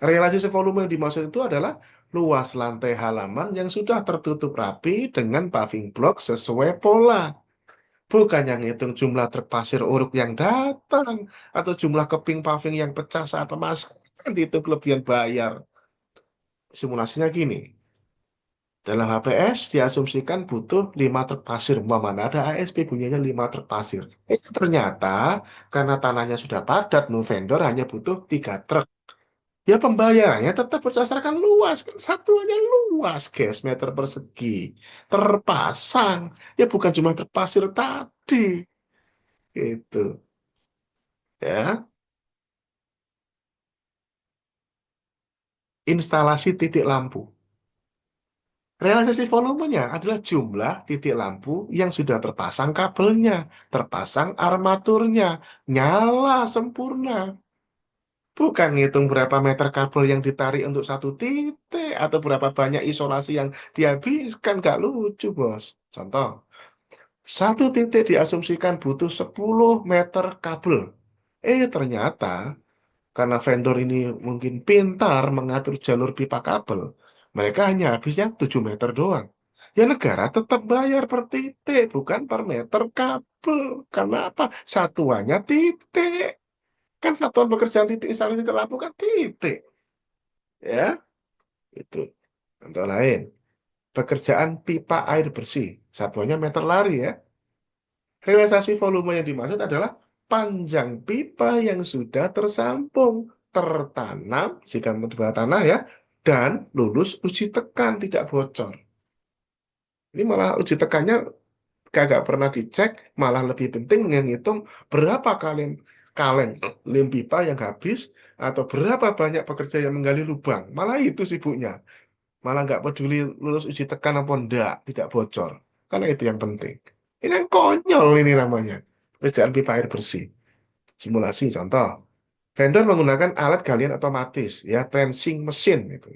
Realisasi volume yang dimaksud itu adalah luas lantai halaman yang sudah tertutup rapi dengan paving block sesuai pola. Bukan yang hitung jumlah truk pasir uruk yang datang atau jumlah keping paving yang pecah saat pemasangan itu kelebihan bayar. Simulasinya gini, dalam HPS diasumsikan butuh 5 truk pasir. Umpamanya ada ASP bunyinya 5 truk pasir. Ternyata karena tanahnya sudah padat, no vendor hanya butuh 3 truk. Ya pembayarannya tetap berdasarkan luas. Kan satuannya luas, guys, meter persegi. Terpasang. Ya bukan cuma terpasir tadi. Gitu. Ya. Instalasi titik lampu. Realisasi volumenya adalah jumlah titik lampu yang sudah terpasang kabelnya, terpasang armaturnya, nyala sempurna. Bukan ngitung berapa meter kabel yang ditarik untuk satu titik atau berapa banyak isolasi yang dihabiskan. Gak lucu, bos. Contoh, satu titik diasumsikan butuh 10 meter kabel. Ternyata karena vendor ini mungkin pintar mengatur jalur pipa kabel, mereka hanya habisnya 7 meter doang. Ya negara tetap bayar per titik, bukan per meter kabel. Karena apa? Satuannya titik. Kan satuan pekerjaan titik instalasi titik lampu kan titik. Ya, itu. Contoh lain, pekerjaan pipa air bersih. Satuannya meter lari ya. Realisasi volume yang dimaksud adalah panjang pipa yang sudah tersambung, tertanam jika di bawah tanah ya, dan lulus uji tekan tidak bocor. Ini malah uji tekannya kagak pernah dicek, malah lebih penting menghitung berapa kali kaleng lem pipa yang habis atau berapa banyak pekerja yang menggali lubang. Malah itu sibuknya. Malah nggak peduli lulus uji tekan apa enggak, tidak bocor. Karena itu yang penting. Ini yang konyol ini namanya. Pekerjaan pipa air bersih. Simulasi contoh. Vendor menggunakan alat galian otomatis, ya trenching mesin itu.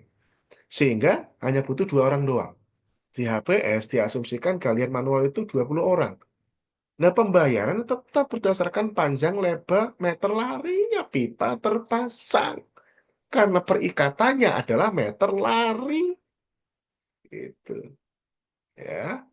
Sehingga hanya butuh 2 orang doang. Di HPS diasumsikan galian manual itu 20 orang. Nah, pembayaran tetap berdasarkan panjang lebar meter larinya pipa terpasang. Karena perikatannya adalah meter lari. Itu. Ya.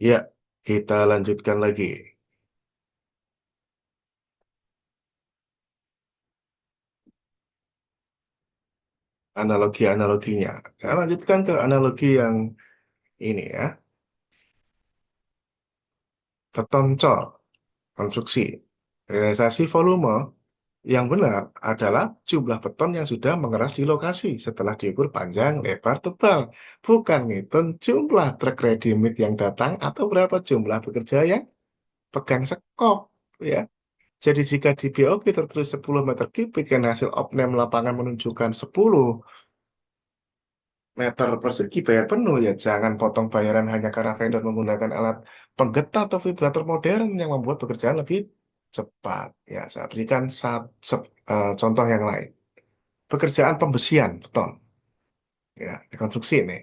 Ya, kita lanjutkan lagi. Analogi-analoginya. Saya lanjutkan ke analogi yang ini ya. Beton cor, konstruksi. Realisasi volume yang benar adalah jumlah beton yang sudah mengeras di lokasi setelah diukur panjang, lebar, tebal. Bukan ngitung jumlah truk ready mix yang datang atau berapa jumlah pekerja yang pegang sekop. Ya. Jadi jika di BOQ tertulis 10 meter kubik dan hasil opname lapangan menunjukkan 10 meter persegi bayar penuh, ya jangan potong bayaran hanya karena vendor menggunakan alat penggetar atau vibrator modern yang membuat pekerjaan lebih cepat. Ya, saya berikan contoh yang lain. Pekerjaan pembesian beton, ya, rekonstruksi ini.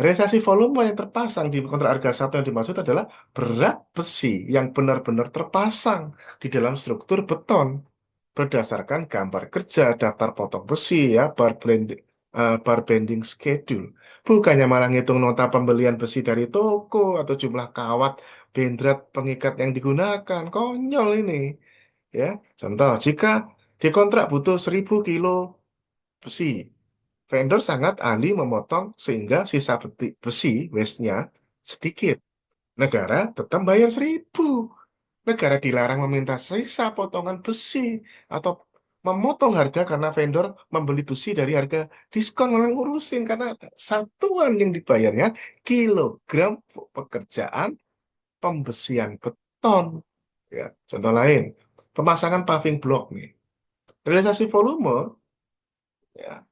Realisasi volume yang terpasang di kontrak harga satu yang dimaksud adalah berat besi yang benar-benar terpasang di dalam struktur beton. berdasarkan gambar kerja, daftar potong besi, ya, bar bending schedule. Bukannya malah ngitung nota pembelian besi dari toko atau jumlah kawat bendrat pengikat yang digunakan. Konyol ini. Ya, contoh, jika dikontrak butuh 1.000 kilo besi, vendor sangat ahli memotong sehingga sisa besi waste-nya sedikit. Negara tetap bayar 1.000. Negara dilarang meminta sisa potongan besi atau memotong harga karena vendor membeli besi dari harga diskon, malah ngurusin karena satuan yang dibayarnya kilogram pekerjaan pembesian beton. Ya, contoh lain, pemasangan paving block nih. Realisasi volume, ya,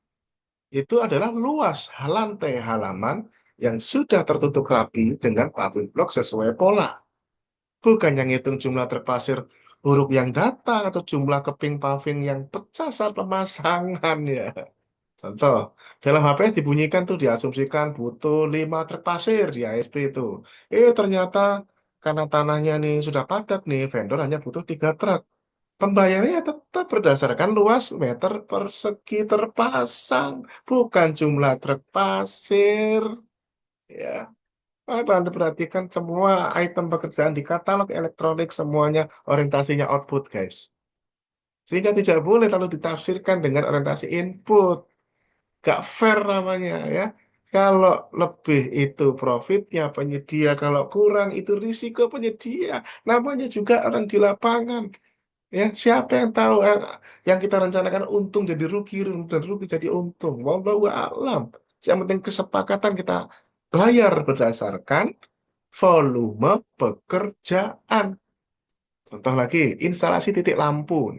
itu adalah luas lantai halaman yang sudah tertutup rapi dengan paving block sesuai pola. Bukan yang ngitung jumlah terpasir huruf yang datang atau jumlah keping paving yang pecah saat pemasangan, ya. Contoh, dalam HPS dibunyikan tuh diasumsikan butuh 5 truk pasir di ASP itu. Ternyata karena tanahnya nih sudah padat nih, vendor hanya butuh 3 truk. Pembayarannya tetap berdasarkan luas meter persegi terpasang, bukan jumlah truk pasir. Ya, Anda perhatikan semua item pekerjaan di katalog elektronik semuanya orientasinya output, guys. Sehingga tidak boleh terlalu ditafsirkan dengan orientasi input. Gak fair namanya, ya. Kalau lebih itu profitnya penyedia, kalau kurang itu risiko penyedia. Namanya juga orang di lapangan. Ya, siapa yang tahu yang kita rencanakan untung jadi rugi dan rugi jadi untung. Wallahu a'lam. Yang penting kesepakatan kita bayar berdasarkan volume pekerjaan. Contoh lagi, instalasi titik lampu.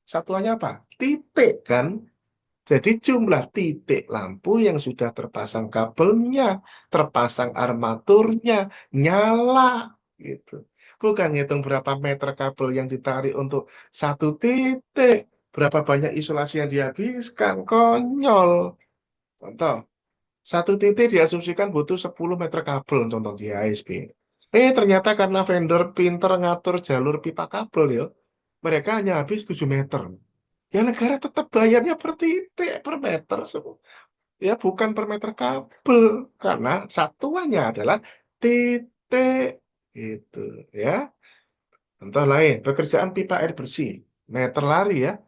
Satuannya apa? Titik kan? Jadi jumlah titik lampu yang sudah terpasang kabelnya, terpasang armaturnya, nyala gitu. Bukan ngitung berapa meter kabel yang ditarik untuk satu titik, berapa banyak isolasi yang dihabiskan, konyol. Contoh, satu titik diasumsikan butuh 10 meter kabel, contoh di ASP. Ternyata karena vendor pinter ngatur jalur pipa kabel ya, mereka hanya habis 7 meter. Ya negara tetap bayarnya per titik, per meter semua. Ya bukan per meter kabel, karena satuannya adalah titik. Gitu ya. Contoh lain, pekerjaan pipa air bersih, meter lari ya.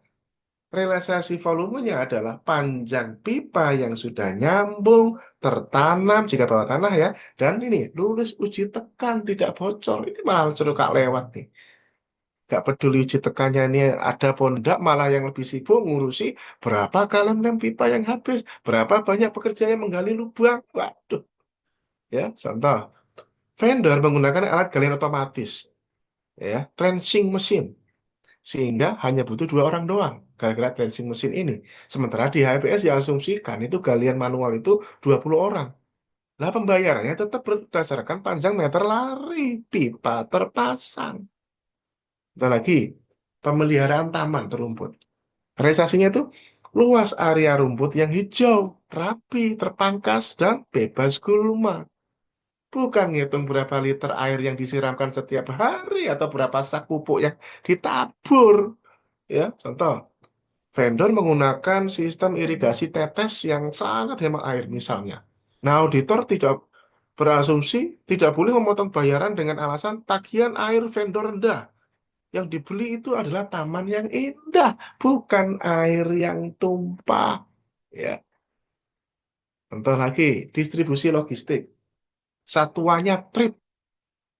Realisasi volumenya adalah panjang pipa yang sudah nyambung, tertanam jika bawah tanah ya. Dan ini lulus uji tekan tidak bocor. Ini malah suruh kak lewat nih. Gak peduli uji tekannya ini ada apa enggak, malah yang lebih sibuk ngurusi berapa galon lem pipa yang habis, berapa banyak pekerja yang menggali lubang. Waduh, ya. Contoh, vendor menggunakan alat galian otomatis, ya, trenching mesin, sehingga hanya butuh 2 orang doang gara-gara trenching mesin ini. Sementara di HPS diasumsikan itu galian manual itu 20 orang. Lah pembayarannya tetap berdasarkan panjang meter lari pipa terpasang. Ada lagi, pemeliharaan taman terumput. Realisasinya itu luas area rumput yang hijau, rapi, terpangkas, dan bebas gulma. Bukan ngitung berapa liter air yang disiramkan setiap hari atau berapa sak pupuk yang ditabur. Ya, contoh, vendor menggunakan sistem irigasi tetes yang sangat hemat air misalnya. Nah, auditor tidak berasumsi tidak boleh memotong bayaran dengan alasan tagihan air vendor rendah. Yang dibeli itu adalah taman yang indah, bukan air yang tumpah. Ya, contoh lagi, distribusi logistik. Satuannya trip,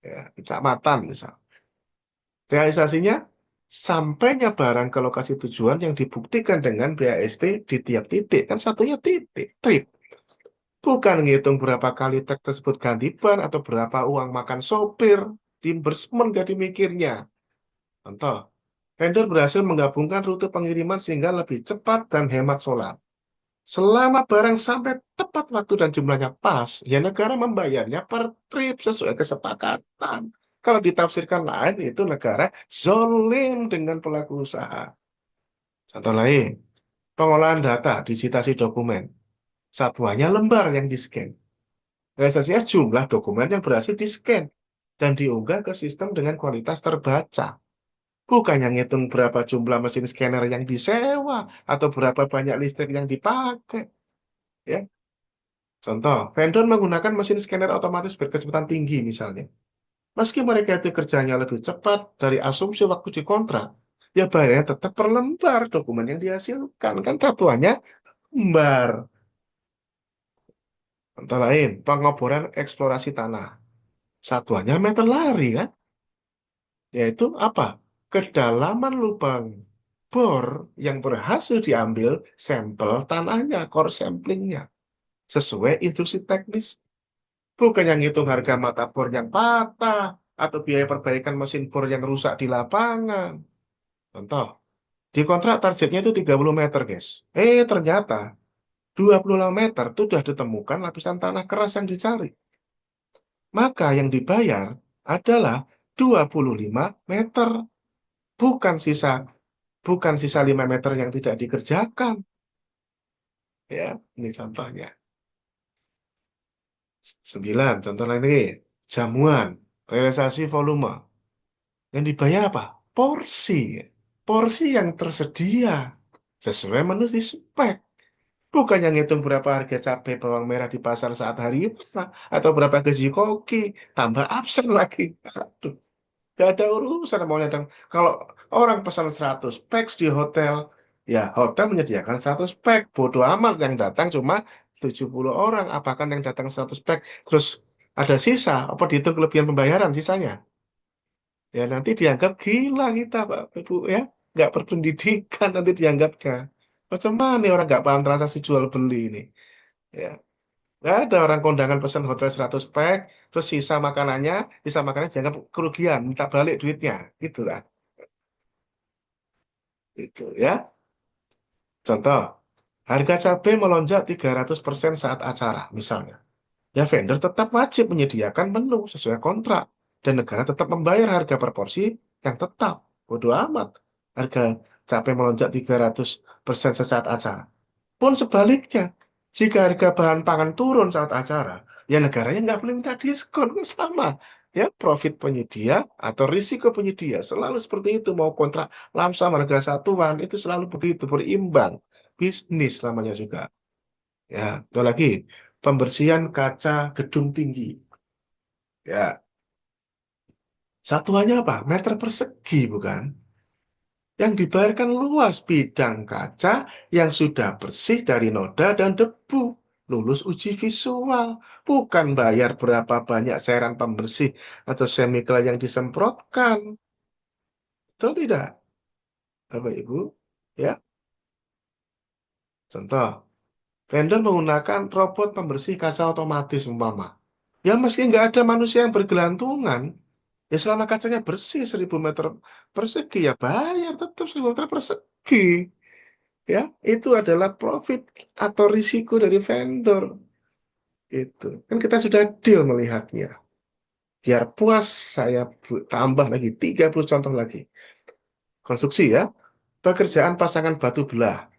ya, kecamatan misal. Realisasinya, sampainya barang ke lokasi tujuan yang dibuktikan dengan BAST di tiap titik. Kan satunya titik, trip. Bukan ngitung berapa kali truk tersebut ganti ban atau berapa uang makan sopir. Disbursement jadi mikirnya. Contoh, vendor berhasil menggabungkan rute pengiriman sehingga lebih cepat dan hemat solar. Selama barang sampai tepat waktu dan jumlahnya pas, ya negara membayarnya per trip sesuai kesepakatan. Kalau ditafsirkan lain, itu negara zolim dengan pelaku usaha. Contoh lain, pengolahan data, digitasi dokumen. Satuannya lembar yang di-scan. Realisasinya jumlah dokumen yang berhasil di-scan dan diunggah ke sistem dengan kualitas terbaca. Bukannya ngitung berapa jumlah mesin scanner yang disewa atau berapa banyak listrik yang dipakai. Ya, contoh, vendor menggunakan mesin scanner otomatis berkecepatan tinggi misalnya. Meski mereka itu kerjanya lebih cepat dari asumsi waktu di kontrak, ya bayarnya tetap per lembar dokumen yang dihasilkan. Kan satuannya lembar. Contoh lain, pengoboran eksplorasi tanah. Satuannya meter lari kan? Yaitu apa? Kedalaman lubang bor yang berhasil diambil sampel tanahnya, core samplingnya. Sesuai instruksi teknis. Bukan yang ngitung harga mata bor yang patah atau biaya perbaikan mesin bor yang rusak di lapangan. Contoh, di kontrak targetnya itu 30 meter, guys. Ternyata 26 meter itu sudah ditemukan lapisan tanah keras yang dicari. Maka yang dibayar adalah 25 meter, bukan sisa bukan sisa 5 meter yang tidak dikerjakan. Ya, ini contohnya. 9, contoh lain lagi. Jamuan, realisasi volume. Yang dibayar apa? Porsi. Porsi yang tersedia sesuai menu di spek. Bukan yang ngitung berapa harga cabai bawang merah di pasar saat hari itu, atau berapa gaji koki, tambah absen lagi. Aduh, gak ada urusan maunya dong. Kalau orang pesan 100 packs di hotel, ya hotel menyediakan 100 pack. Bodoh amat yang datang cuma 70 orang. Apakah yang datang 100 pack terus ada sisa? Apa dihitung kelebihan pembayaran sisanya? Ya nanti dianggap gila kita, Pak Ibu ya. Nggak berpendidikan nanti dianggapnya. Macam mana nih orang nggak paham transaksi jual beli ini? Ya. Nggak ada orang kondangan pesan hotel 100 pack, terus sisa makanannya dianggap kerugian, minta balik duitnya. Gitu lah. Itu ya. Contoh, harga cabai melonjak 300% saat acara, misalnya. Ya vendor tetap wajib menyediakan menu sesuai kontrak. Dan negara tetap membayar harga proporsi yang tetap. Bodoh amat. Harga cabai melonjak 300% sesaat acara. Pun sebaliknya, jika harga bahan pangan turun saat acara, ya negaranya nggak boleh minta diskon. Sama. Ya, profit penyedia atau risiko penyedia. Selalu seperti itu. Mau kontrak lamsam harga satuan, itu selalu begitu. Berimbang. Bisnis namanya juga. Ya, itu lagi. Pembersihan kaca gedung tinggi. Ya, satuannya apa? Meter persegi, bukan? Yang dibayarkan luas bidang kaca yang sudah bersih dari noda dan debu. Lulus uji visual. Bukan bayar berapa banyak cairan pembersih atau chemical yang disemprotkan. Betul tidak, Bapak Ibu? Ya, contoh. Vendor menggunakan robot pembersih kaca otomatis, umpama. Ya, meski nggak ada manusia yang bergelantungan, ya selama kacanya bersih 1000 meter persegi, ya bayar tetap 1000 meter persegi. Ya, itu adalah profit atau risiko dari vendor. Itu. Kan kita sudah deal melihatnya. Biar puas, saya tambah lagi 30 contoh lagi. Konstruksi ya. Pekerjaan pasangan batu belah.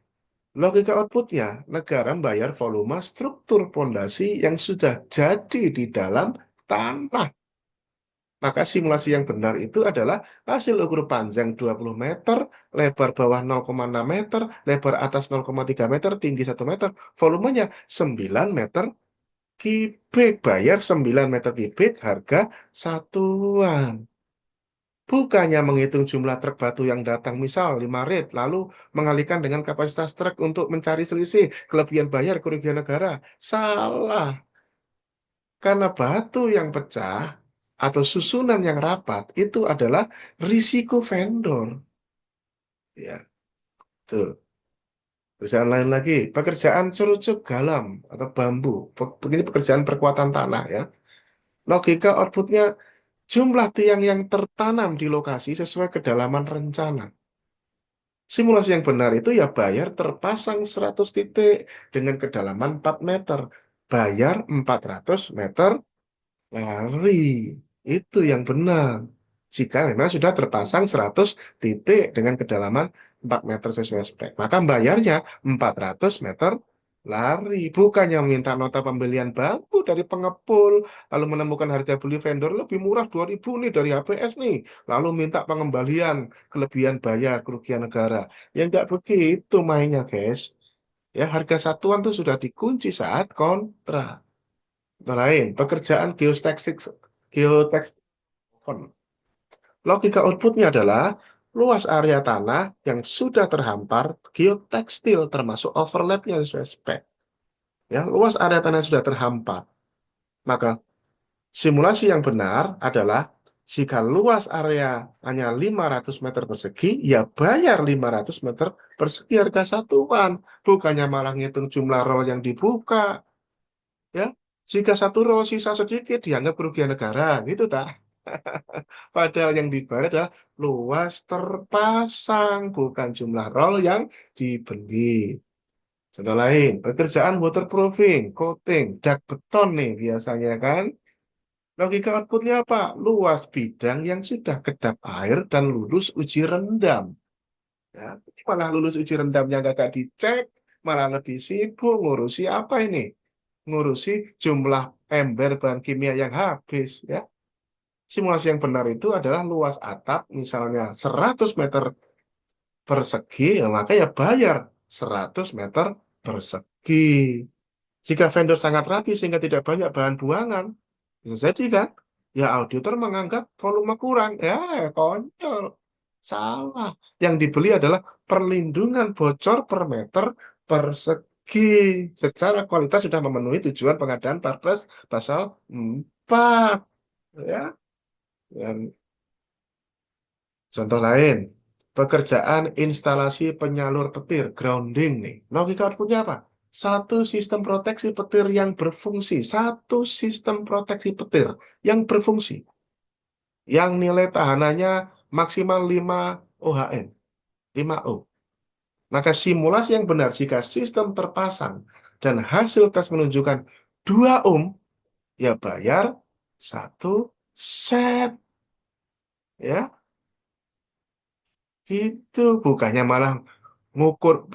Logika outputnya, negara membayar volume struktur pondasi yang sudah jadi di dalam tanah. Maka simulasi yang benar itu adalah hasil ukur panjang 20 meter, lebar bawah 0,6 meter, lebar atas 0,3 meter, tinggi 1 meter, volumenya 9 meter kubik. Bayar 9 meter kubik, harga satuan. Bukannya menghitung jumlah truk batu yang datang, misal 5 rit, lalu mengalihkan dengan kapasitas truk untuk mencari selisih, kelebihan bayar, kerugian negara. Salah. Karena batu yang pecah atau susunan yang rapat itu adalah risiko vendor. Ya, tuh. Pekerjaan lain lagi, pekerjaan cerucuk galam atau bambu. Begini pekerjaan perkuatan tanah ya. Logika outputnya jumlah tiang yang tertanam di lokasi sesuai kedalaman rencana. Simulasi yang benar itu ya bayar terpasang 100 titik dengan kedalaman 4 meter. Bayar 400 meter lari. Itu yang benar. Jika memang sudah terpasang 100 titik dengan kedalaman 4 meter sesuai spek. Maka bayarnya 400 meter Lari, bukannya minta nota pembelian bambu dari pengepul, lalu menemukan harga beli vendor lebih murah 2.000 nih dari HPS nih, lalu minta pengembalian kelebihan bayar kerugian negara. Ya nggak begitu mainnya, guys. Ya, harga satuan tuh sudah dikunci saat kontrak. Contoh lain, pekerjaan geotekstil. Logika outputnya adalah luas area tanah yang sudah terhampar geotekstil termasuk overlapnya sesuai spek. Ya, luas area tanah yang sudah terhampar. Maka simulasi yang benar adalah jika luas area hanya 500 meter persegi, ya bayar 500 meter persegi harga satuan. Bukannya malah ngitung jumlah roll yang dibuka. Ya, jika satu roll sisa sedikit dianggap kerugian negara, gitu tak? Padahal yang dibayar adalah luas terpasang, bukan jumlah roll yang dibeli. Contoh lain, pekerjaan waterproofing, coating, dak beton nih biasanya kan. Logika outputnya apa? Luas bidang yang sudah kedap air dan lulus uji rendam. Ya, ini malah lulus uji rendamnya nggak dicek, malah lebih sibuk ngurusi apa ini? Ngurusi jumlah ember bahan kimia yang habis. Ya, simulasi yang benar itu adalah luas atap misalnya 100 meter persegi, ya maka ya bayar 100 meter persegi. Jika vendor sangat rapi sehingga tidak banyak bahan buangan, bisa jadi kan? Ya auditor menganggap volume kurang. Ya konyol. Salah. Yang dibeli adalah perlindungan bocor per meter persegi. Secara kualitas sudah memenuhi tujuan pengadaan Perpres pasal 4. Ya. Dan contoh lain, pekerjaan instalasi penyalur petir, grounding nih. Logika outputnya apa? Satu sistem proteksi petir yang berfungsi. Satu sistem proteksi petir yang berfungsi. Yang nilai tahanannya maksimal 5 OHM. 5 O. Maka simulasi yang benar jika sistem terpasang dan hasil tes menunjukkan 2 ohm, ya bayar 1 set. Ya, itu bukannya malah ngukur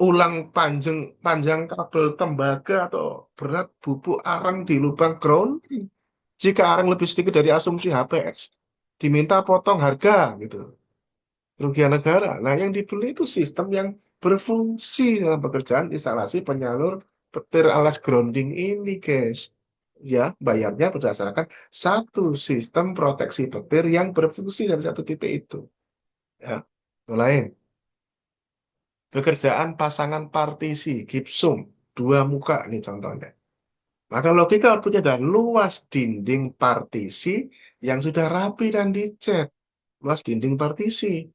ulang panjang panjang kabel tembaga atau berat bubuk arang di lubang grounding. Jika arang lebih sedikit dari asumsi HPS, diminta potong harga gitu. Kerugian negara. Nah, yang dibeli itu sistem yang berfungsi dalam pekerjaan instalasi penyalur petir alas grounding ini, guys. Ya, bayarnya berdasarkan satu sistem proteksi petir yang berfungsi dari satu titik itu. Ya, itu lain. Pekerjaan pasangan partisi, gipsum, dua muka ini contohnya. Maka logika outputnya adalah luas dinding partisi yang sudah rapi dan dicat. Luas dinding partisi.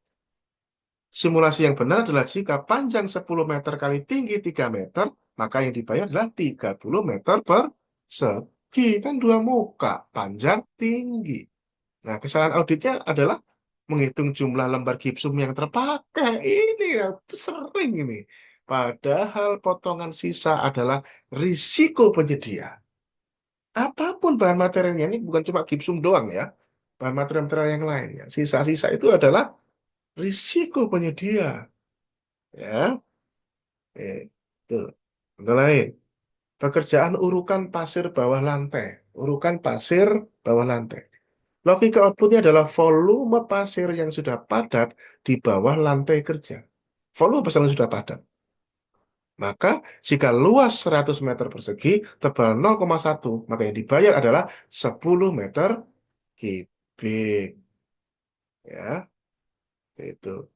Simulasi yang benar adalah jika panjang 10 meter kali tinggi 3 meter, maka yang dibayar adalah 30 meter per segi. Kan dua muka, panjang, tinggi. Nah, kesalahan auditnya adalah menghitung jumlah lembar gipsum yang terpakai. Ini ya, sering ini. Padahal potongan sisa adalah risiko penyedia. Apapun bahan materialnya, ini bukan cuma gipsum doang ya. Bahan material-material yang lain ya. Sisa-sisa itu adalah risiko penyedia. Ya, itu. Contoh lain. Pekerjaan urukan pasir bawah lantai. Urukan pasir bawah lantai. Logika outputnya adalah volume pasir yang sudah padat di bawah lantai kerja. Volume pasir yang sudah padat. Maka jika luas 100 meter persegi, tebal 0,1, maka yang dibayar adalah 10 meter kubik. Ya, itu.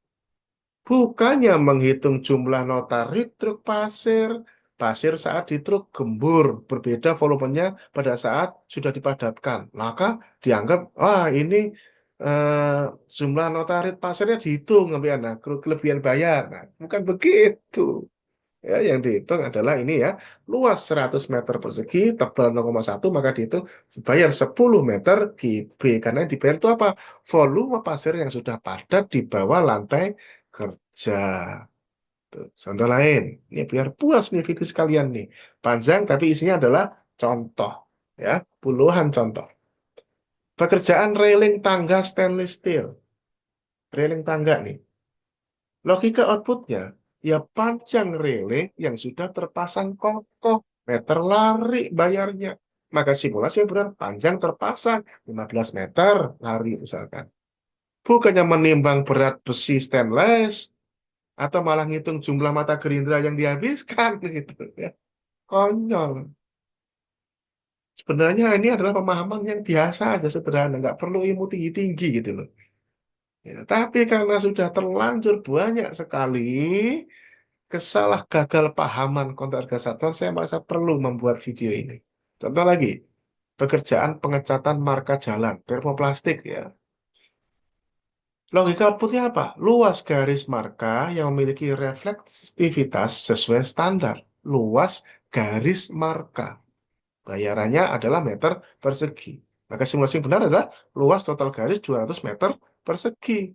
Bukannya menghitung jumlah notari truk pasir. Pasir saat di truk gembur, berbeda volumenya pada saat sudah dipadatkan. Maka dianggap, wah ini eh, jumlah notarit pasirnya dihitung, nah, kelebihan bayar. Nah, bukan begitu. Ya, yang dihitung adalah ini ya, luas 100 meter persegi, tebal 0,1, maka dihitung bayar 10 meter kubik. Karena yang dibayar itu apa? Volume pasir yang sudah padat di bawah lantai kerja. Tuh, contoh lain. Ini biar puas nih video sekalian nih. Panjang tapi isinya adalah contoh. Ya, puluhan contoh. Pekerjaan railing tangga stainless steel. Railing tangga nih. Logika outputnya. Ya panjang relay yang sudah terpasang kokoh, meter lari bayarnya. Maka simulasi yang benar panjang terpasang 15 meter lari misalkan. Bukannya menimbang berat besi stainless atau malah ngitung jumlah mata gerindra yang dihabiskan gitu ya. Konyol. Sebenarnya ini adalah pemahaman yang biasa aja sederhana, nggak perlu ilmu tinggi-tinggi gitu loh. Ya, tapi karena sudah terlanjur banyak sekali kesalah gagal pahaman kontra satuan, saya merasa perlu membuat video ini. Contoh lagi, pekerjaan pengecatan marka jalan, termoplastik ya. Logika outputnya apa? Luas garis marka yang memiliki reflektivitas sesuai standar. Luas garis marka. Bayarannya adalah meter persegi. Maka simulasi yang benar adalah luas total garis 200 meter persegi.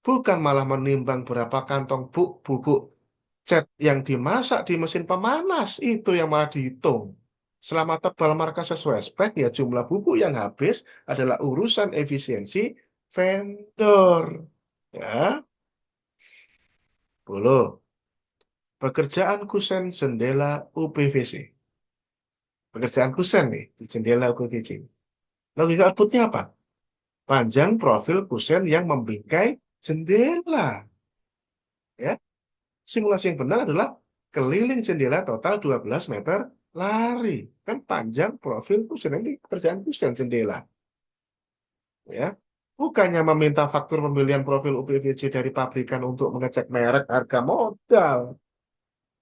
Bukan malah menimbang berapa kantong bubuk cat yang dimasak di mesin pemanas. Itu yang malah dihitung. Selama tebal marka sesuai spek, ya jumlah bubuk yang habis adalah urusan efisiensi vendor. Ya, 10. Pekerjaan kusen jendela UPVC. Pekerjaan kusen nih, di jendela UPVC. Logika outputnya apa? Panjang profil kusen yang membingkai jendela. Ya, simulasi yang benar adalah keliling jendela total 12 meter lari. Kan panjang profil kusen ini pekerjaan kusen jendela. Ya, bukannya meminta faktur pembelian profil UPVC dari pabrikan untuk mengecek merek harga modal.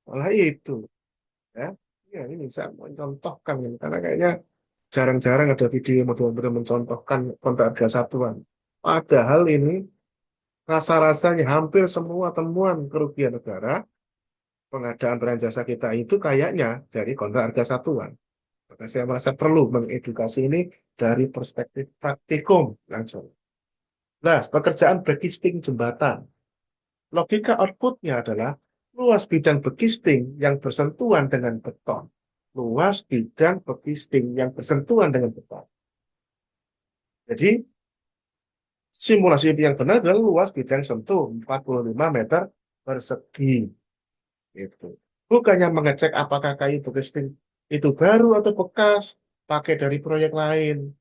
Malah itu. Ya, ya ini saya mencontohkan ini karena kayaknya jarang-jarang ada video yang benar-benar mencontohkan kontrak harga satuan. Padahal ini rasa-rasanya hampir semua temuan kerugian negara pengadaan barang jasa kita itu kayaknya dari kontrak harga satuan. Maka saya merasa perlu mengedukasi ini dari perspektif praktikum langsung. Nah, pekerjaan backisting jembatan. Logika outputnya adalah luas bidang backisting yang bersentuhan dengan beton. Luas bidang backisting yang bersentuhan dengan beton. Jadi, simulasi yang benar adalah luas bidang sentuh 45 meter persegi. Itu. Bukannya mengecek apakah kayu backisting itu baru atau bekas, pakai dari proyek lain.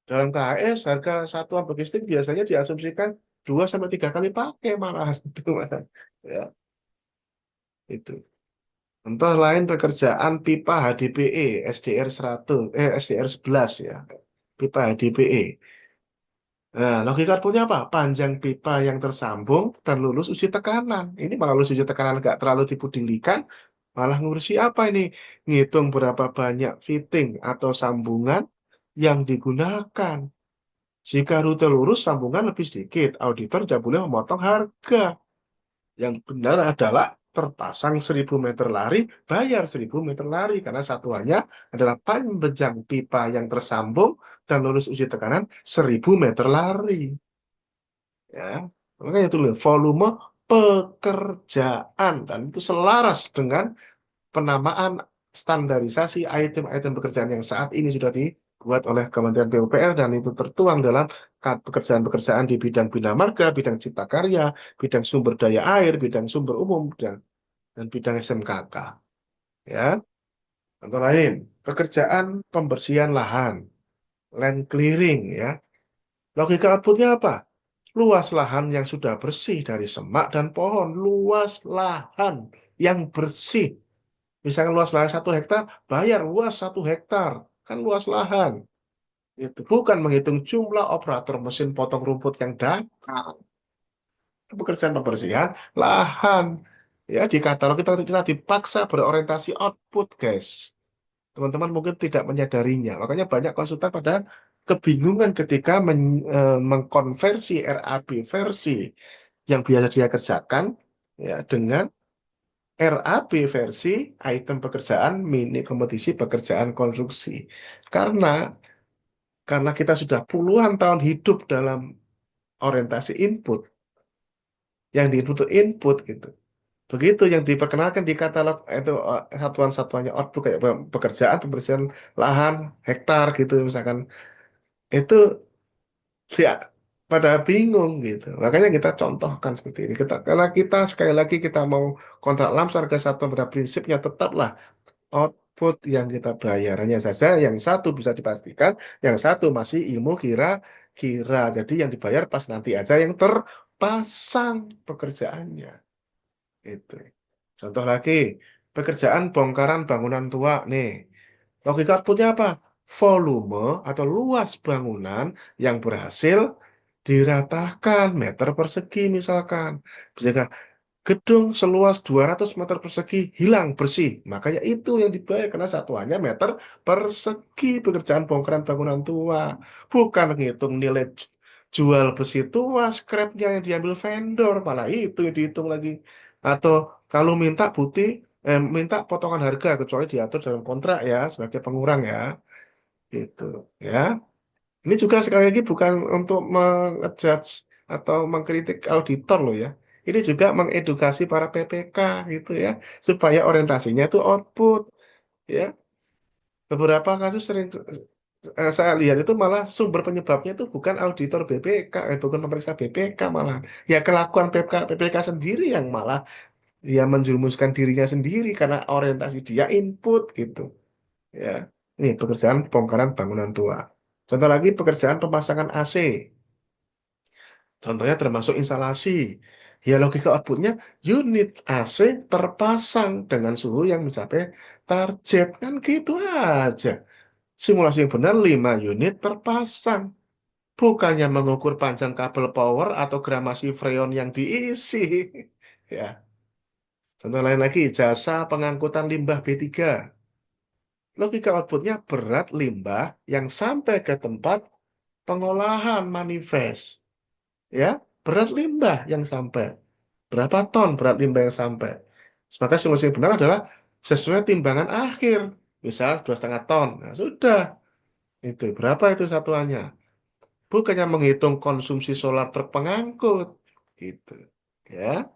Dalam KHS, harga satuan backisting biasanya diasumsikan 2 sampai 3 kali pakai malah. Itu, ya, itu. Contoh lain pekerjaan pipa HDPE SDR 100 SDR 11 ya. Pipa HDPE. Nah, logika punya apa? Panjang pipa yang tersambung dan lulus uji tekanan. Ini malah lulus uji tekanan nggak terlalu dipedulikan, malah ngurusi apa ini? Ngitung berapa banyak fitting atau sambungan yang digunakan. Jika rute lurus, sambungan lebih sedikit. Auditor tidak boleh memotong harga. Yang benar adalah terpasang 1.000 meter lari, bayar 1.000 meter lari. Karena satuannya adalah panjang pipa yang tersambung dan lulus uji tekanan 1.000 meter lari. Ya, makanya itu loh, volume pekerjaan. Dan itu selaras dengan penamaan standarisasi item-item pekerjaan yang saat ini sudah dibuat oleh Kementerian PUPR dan itu tertuang dalam pekerjaan-pekerjaan di bidang bina marga, bidang cipta karya, bidang sumber daya air, bidang sumber umum dan bidang SMKK. Ya, contoh lain, pekerjaan pembersihan lahan, land clearing ya. Logika outputnya apa? Luas lahan yang sudah bersih dari semak dan pohon, luas lahan yang bersih. Misalkan luas lahan 1 hektar, bayar luas 1 hektar. Kan luas lahan. Itu bukan menghitung jumlah operator mesin potong rumput yang datang. Itu pekerjaan pembersihan lahan. Ya, di katalog kita dipaksa berorientasi output, guys. Teman-teman mungkin tidak menyadarinya. Makanya banyak konsultan pada kebingungan ketika mengkonversi RAB versi yang biasa dia kerjakan ya dengan RAB versi item pekerjaan mini kompetisi pekerjaan konstruksi. Karena kita sudah puluhan tahun hidup dalam orientasi input, yang di input itu input gitu. Begitu yang diperkenalkan di katalog itu satuan-satuannya output kayak pekerjaan pembersihan lahan hektar gitu misalkan itu ya pada bingung gitu. Makanya kita contohkan seperti ini. Karena kita sekali lagi kita mau kontrak lamsar harga satu pada prinsipnya tetaplah output yang kita bayarannya saja. Yang satu bisa dipastikan, yang satu masih ilmu kira-kira. Jadi yang dibayar pas nanti aja yang terpasang pekerjaannya. Itu. Contoh lagi, pekerjaan bongkaran bangunan tua nih. Logika outputnya apa? Volume atau luas bangunan yang berhasil diratakan meter persegi misalkan. Bisa gedung seluas 200 meter persegi hilang bersih. Makanya itu yang dibayar karena satuannya meter persegi pekerjaan bongkaran bangunan tua. Bukan ngitung nilai jual besi tua, scrapnya yang diambil vendor, malah itu yang dihitung lagi. Atau kalau minta putih, minta potongan harga kecuali diatur dalam kontrak ya sebagai pengurang ya. Gitu ya. Ini juga sekali lagi bukan untuk mengejudge atau mengkritik auditor loh ya. Ini juga mengedukasi para PPK gitu ya, supaya orientasinya itu output ya. Beberapa kasus sering saya lihat itu malah sumber penyebabnya itu bukan auditor BPK, bukan pemeriksa BPK malah. Ya kelakuan PPK sendiri yang malah dia menjerumuskan dirinya sendiri karena orientasi dia input gitu ya. Ini pekerjaan bongkaran bangunan tua. Contoh lagi pekerjaan pemasangan AC. Contohnya termasuk instalasi. Ya logika outputnya unit AC terpasang dengan suhu yang mencapai target. Kan gitu aja. Simulasi yang benar 5 unit terpasang. Bukannya mengukur panjang kabel power atau gramasi freon yang diisi. Ya. Contoh lain lagi, jasa pengangkutan limbah B3. Logika outputnya berat limbah yang sampai ke tempat pengolahan manifest. Ya, berat limbah yang sampai. Berapa ton berat limbah yang sampai? Maka simulasi yang benar adalah sesuai timbangan akhir. Misal 2,5 ton. Nah, sudah. Itu berapa itu satuannya? Bukannya menghitung konsumsi solar truk pengangkut. Gitu. Ya.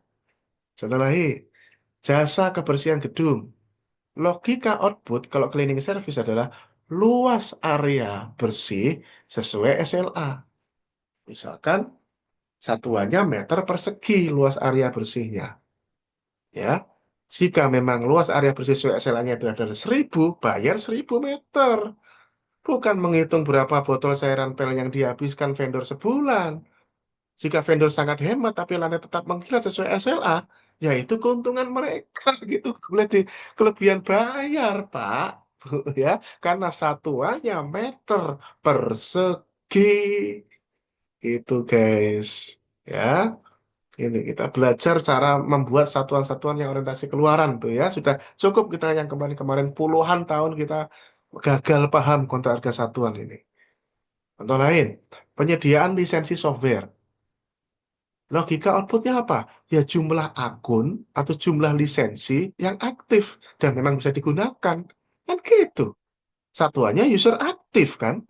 Contoh lagi, jasa kebersihan gedung. Logika output kalau cleaning service adalah luas area bersih sesuai SLA. Misalkan satuannya meter persegi luas area bersihnya. Ya, jika memang luas area bersih sesuai SLA-nya itu adalah 1.000, bayar 1.000 meter. Bukan menghitung berapa botol cairan pel yang dihabiskan vendor sebulan. Jika vendor sangat hemat tapi lantai tetap mengkilat sesuai SLA, ya itu keuntungan mereka gitu. Boleh di kelebihan bayar, Pak. Ya, karena satuannya meter persegi. Itu, guys. Ya. Ini kita belajar cara membuat satuan-satuan yang orientasi keluaran tuh ya. Sudah cukup kita yang kemarin-kemarin puluhan tahun kita gagal paham kontrak harga satuan ini. Contoh lain, penyediaan lisensi software. Logika outputnya apa? Ya jumlah akun atau jumlah lisensi yang aktif dan memang bisa digunakan. Kan gitu. Satuannya user aktif kan?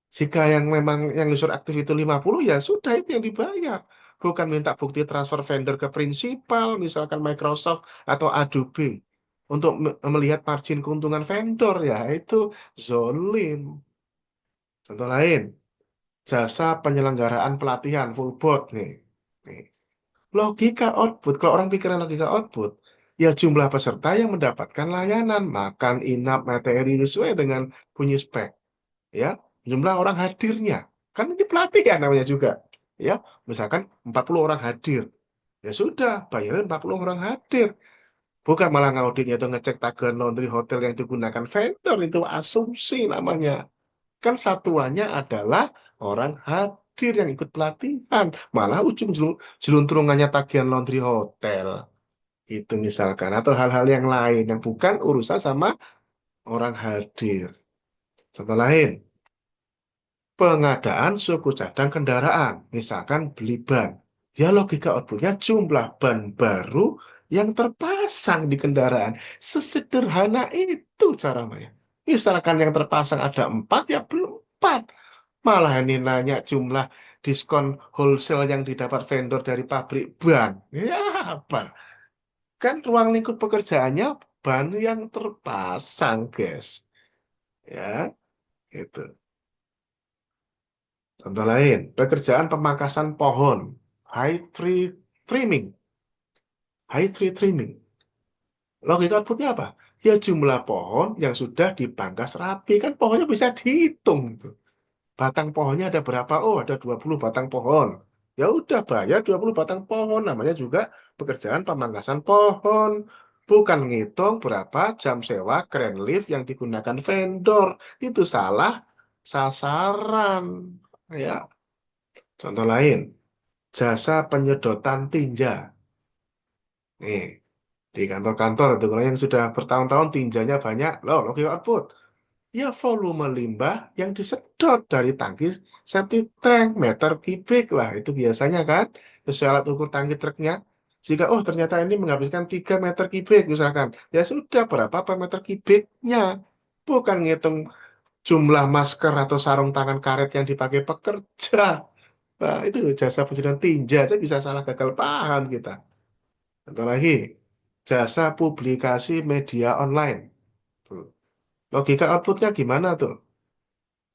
Jika yang memang yang user aktif itu 50 ya sudah itu yang dibayar. Bukan minta bukti transfer vendor ke prinsipal, misalkan Microsoft atau Adobe. Untuk melihat margin keuntungan vendor ya itu zolim. Contoh lain, jasa penyelenggaraan pelatihan full board nih. Nih. Logika output, kalau orang pikiran logika output, ya jumlah peserta yang mendapatkan layanan, makan, inap, materi sesuai dengan bunyi spek. Ya, jumlah orang hadirnya. Kan ini pelatihan namanya juga. Ya, misalkan 40 orang hadir. Ya sudah, bayarin 40 orang hadir. Bukan malah ngauditnya itu ngecek tagihan laundry hotel yang digunakan vendor. Itu asumsi namanya. Kan satuannya adalah orang hadir yang ikut pelatihan. Malah ujung jelunturungannya tagihan laundry hotel. Itu misalkan. Atau hal-hal yang lain yang bukan urusan sama orang hadir. Contoh lain, pengadaan suku cadang kendaraan, misalkan beli ban. Ya logika outputnya jumlah ban baru yang terpasang di kendaraan. Sesederhana itu cara Maya. Misalkan yang terpasang ada 4, ya belum 4. Malah ini nanya jumlah diskon wholesale yang didapat vendor dari pabrik ban. Ya apa? Kan ruang lingkup pekerjaannya ban yang terpasang, guys. Ya, gitu. Contoh lain, pekerjaan pemangkasan pohon, high tree trimming, high tree trimming. Logika outputnya apa? Ya jumlah pohon yang sudah dipangkas rapi, kan pohonnya bisa dihitung gitu. Batang pohonnya ada berapa? Oh, ada 20 batang pohon. Ya udah bayar 20 batang pohon. Namanya juga pekerjaan pemangkasan pohon. Bukan ngitung berapa jam sewa crane lift yang digunakan vendor. Itu salah sasaran. Ya, contoh lain, jasa penyedotan tinja. Nih, di kantor-kantor itu kalau yang sudah bertahun-tahun tinjanya banyak, loh, logika output. Ya volume limbah yang disedot dari tangki septic tank meter kubik lah itu biasanya kan sesuai alat ukur tangki truknya. Jika oh ternyata ini menghabiskan 3 meter kubik misalkan, ya sudah berapa per meter kubiknya. Bukan ngitung jumlah masker atau sarung tangan karet yang dipakai pekerja. Nah, itu jasa penjualan tinja, saya bisa salah gagal paham kita. Contoh lagi, jasa publikasi media online. Tuh. Logika outputnya gimana tuh?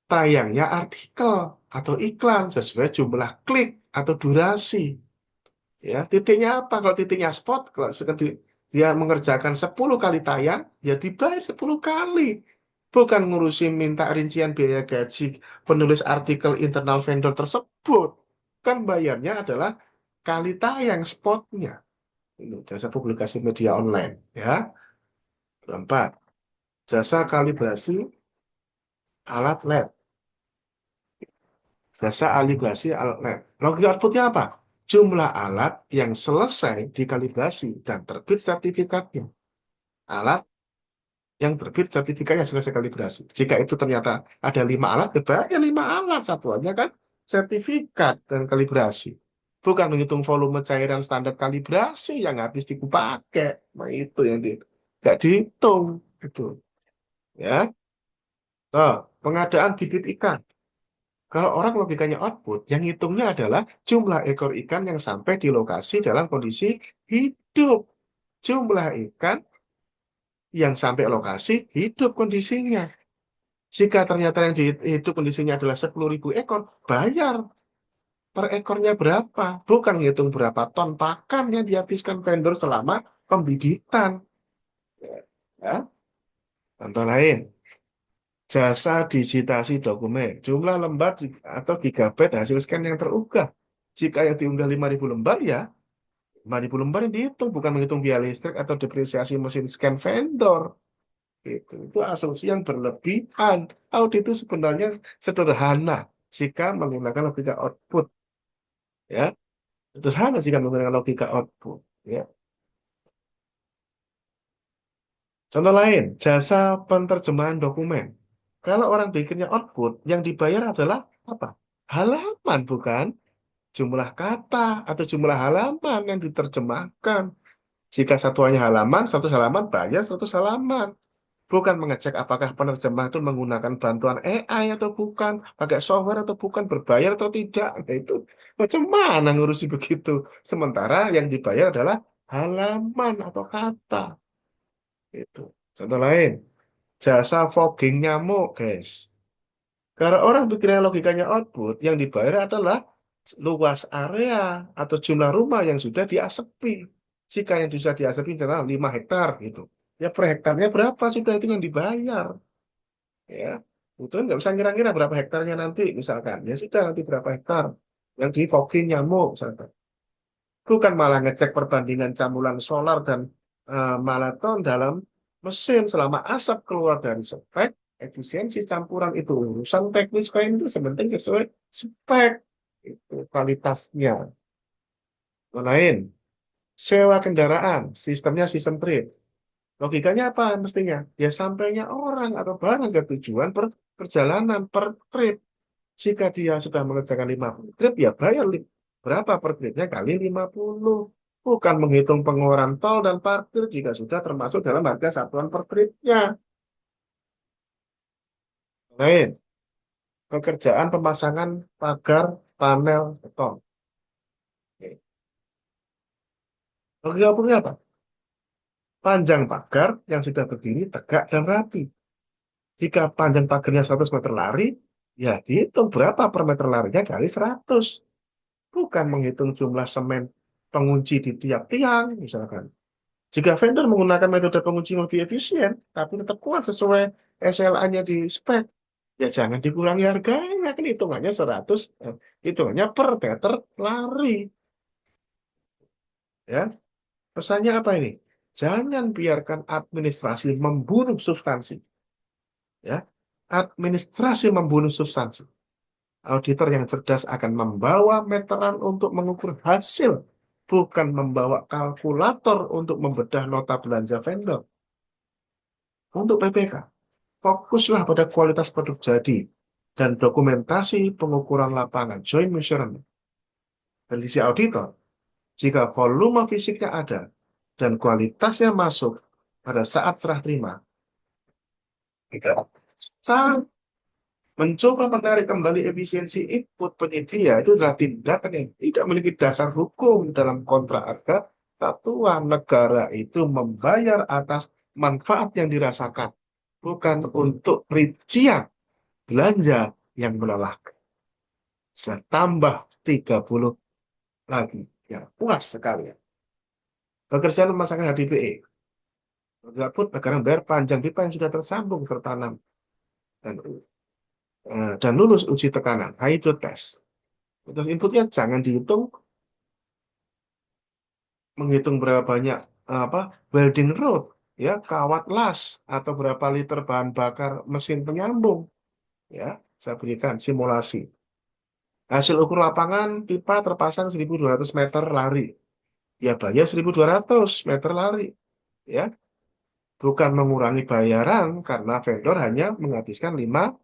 Tayangnya artikel atau iklan sesuai jumlah klik atau durasi. Ya, titiknya apa? Kalau titiknya spot, kalau dia mengerjakan 10 kali tayang, ya dibayar 10 kali. Bukan ngurusin minta rincian biaya gaji penulis artikel internal vendor tersebut. Kan bayarnya adalah kali tayang spotnya. Ini jasa publikasi media online. Ya, keempat, jasa kalibrasi alat lab. Jasa kalibrasi alat lab. Logika outputnya apa? Jumlah alat yang selesai dikalibrasi dan terbit sertifikatnya. Alat yang terbit sertifikatnya selesai kalibrasi. Jika itu ternyata ada 5 alat, ya 5 alat. Satuannya kan sertifikat dan kalibrasi. Bukan menghitung volume cairan standar kalibrasi yang habis dipakai. Nah, itu yang nggak dihitung. Itu. Ya. Nah, pengadaan bibit ikan. Kalau orang logikanya output, yang hitungnya adalah jumlah ekor ikan yang sampai di lokasi dalam kondisi hidup. Jumlah ikan yang sampai lokasi hidup kondisinya. Jika ternyata yang hidup kondisinya adalah 10.000 ekor, bayar per ekornya berapa. Bukan ngitung berapa ton pakan yang dihabiskan vendor selama pembibitan. Ya. Contoh lain, jasa digitasi dokumen. Jumlah lembar atau gigabyte hasil scan yang terunggah. Jika yang diunggah 5.000 lembar, ya 5.000 lembar yang dihitung. Bukan menghitung biaya listrik atau depresiasi mesin scan vendor. Itu asumsi yang berlebihan. Audit itu sebenarnya sederhana jika menggunakan logika output. Ya, sederhana jika menggunakan logika output. Ya. Contoh lain, jasa penerjemahan dokumen. Kalau orang bikinnya output, yang dibayar adalah apa? Halaman, bukan jumlah kata atau jumlah halaman yang diterjemahkan. Jika satuannya halaman, 100 halaman bayar 100 halaman. Bukan mengecek apakah penerjemah itu menggunakan bantuan AI atau bukan, pakai software atau bukan, berbayar atau tidak. Nah, itu macam mana ngurusi begitu? Sementara yang dibayar adalah halaman atau kata. Itu. Contoh lain, jasa fogging nyamuk, guys. Karena orang pikirnya logikanya output, yang dibayar adalah luas area atau jumlah rumah yang sudah diasepi. Jika yang sudah diasepi misalnya 5 hektar gitu. Ya per hektarnya berapa sudah itu yang dibayar. Ya, kebetulan nggak bisa ngira-ngira berapa hektarnya nanti misalkan. Ya sudah nanti berapa hektar yang di fogging nyamuk misalkan. Bukan malah ngecek perbandingan campuran solar dan malaton dalam mesin selama asap keluar dari spek, efisiensi campuran itu urusan teknis kain itu sebenarnya sesuai spek itu kualitasnya. Lain, sewa kendaraan, sistemnya sistem trip. Logikanya apa mestinya? Ya sampainya orang atau barang ke tujuan per perjalanan per trip. Jika dia sudah mengerjakan 50 trip, ya bayar berapa per tripnya kali 50. Bukan menghitung pengeluaran tol dan parkir jika sudah termasuk dalam harga satuan per tripnya. Lain, pekerjaan pemasangan pagar panel beton. Oke. Logika punya apa? Panjang pagar yang sudah berdiri tegak dan rapi. Jika panjang pagarnya 100 meter lari, Ya, dihitung berapa per meter larinya kali 100. Bukan menghitung jumlah semen pengunci di tiap tiang, misalkan. Jika vendor menggunakan metode pengunci yang lebih efisien, tapi tetap kuat sesuai SLA-nya di spek, ya jangan dikurangi harganya, kan hitungannya 100, hitungannya per meter lari. Ya, pesannya apa ini? Jangan biarkan administrasi membunuh substansi. Ya, administrasi membunuh substansi. Auditor yang cerdas akan membawa meteran untuk mengukur hasil, bukan membawa kalkulator untuk membedah nota belanja vendor. Untuk PPK, fokuslah pada kualitas produk jadi dan dokumentasi pengukuran lapangan, joint measurement. Dari sisi auditor, jika volume fisiknya ada dan kualitasnya masuk pada saat serah terima, saat mencoba menarik kembali efisiensi input penyedia itu adalah tindakan yang tidak memiliki dasar hukum dalam kontrak harga satuan. Negara itu membayar atas manfaat yang dirasakan, bukan untuk rincian belanja yang melelahkan. Saya tambah 30 lagi. Ya, puas sekali. Pekerjaan pemasangan HDPE. Pun negara bayar panjang pipa yang sudah tersambung tertanam dan, dan lulus uji tekanan, hydro test. Terus inputnya jangan dihitung menghitung berapa banyak apa welding rod, ya, kawat las atau berapa liter bahan bakar mesin penyambung, ya. Saya berikan simulasi. Hasil ukur lapangan pipa terpasang 1.200 meter lari. Ya bayar 1.200 meter lari, ya. Bukan mengurangi bayaran karena vendor hanya menghabiskan 5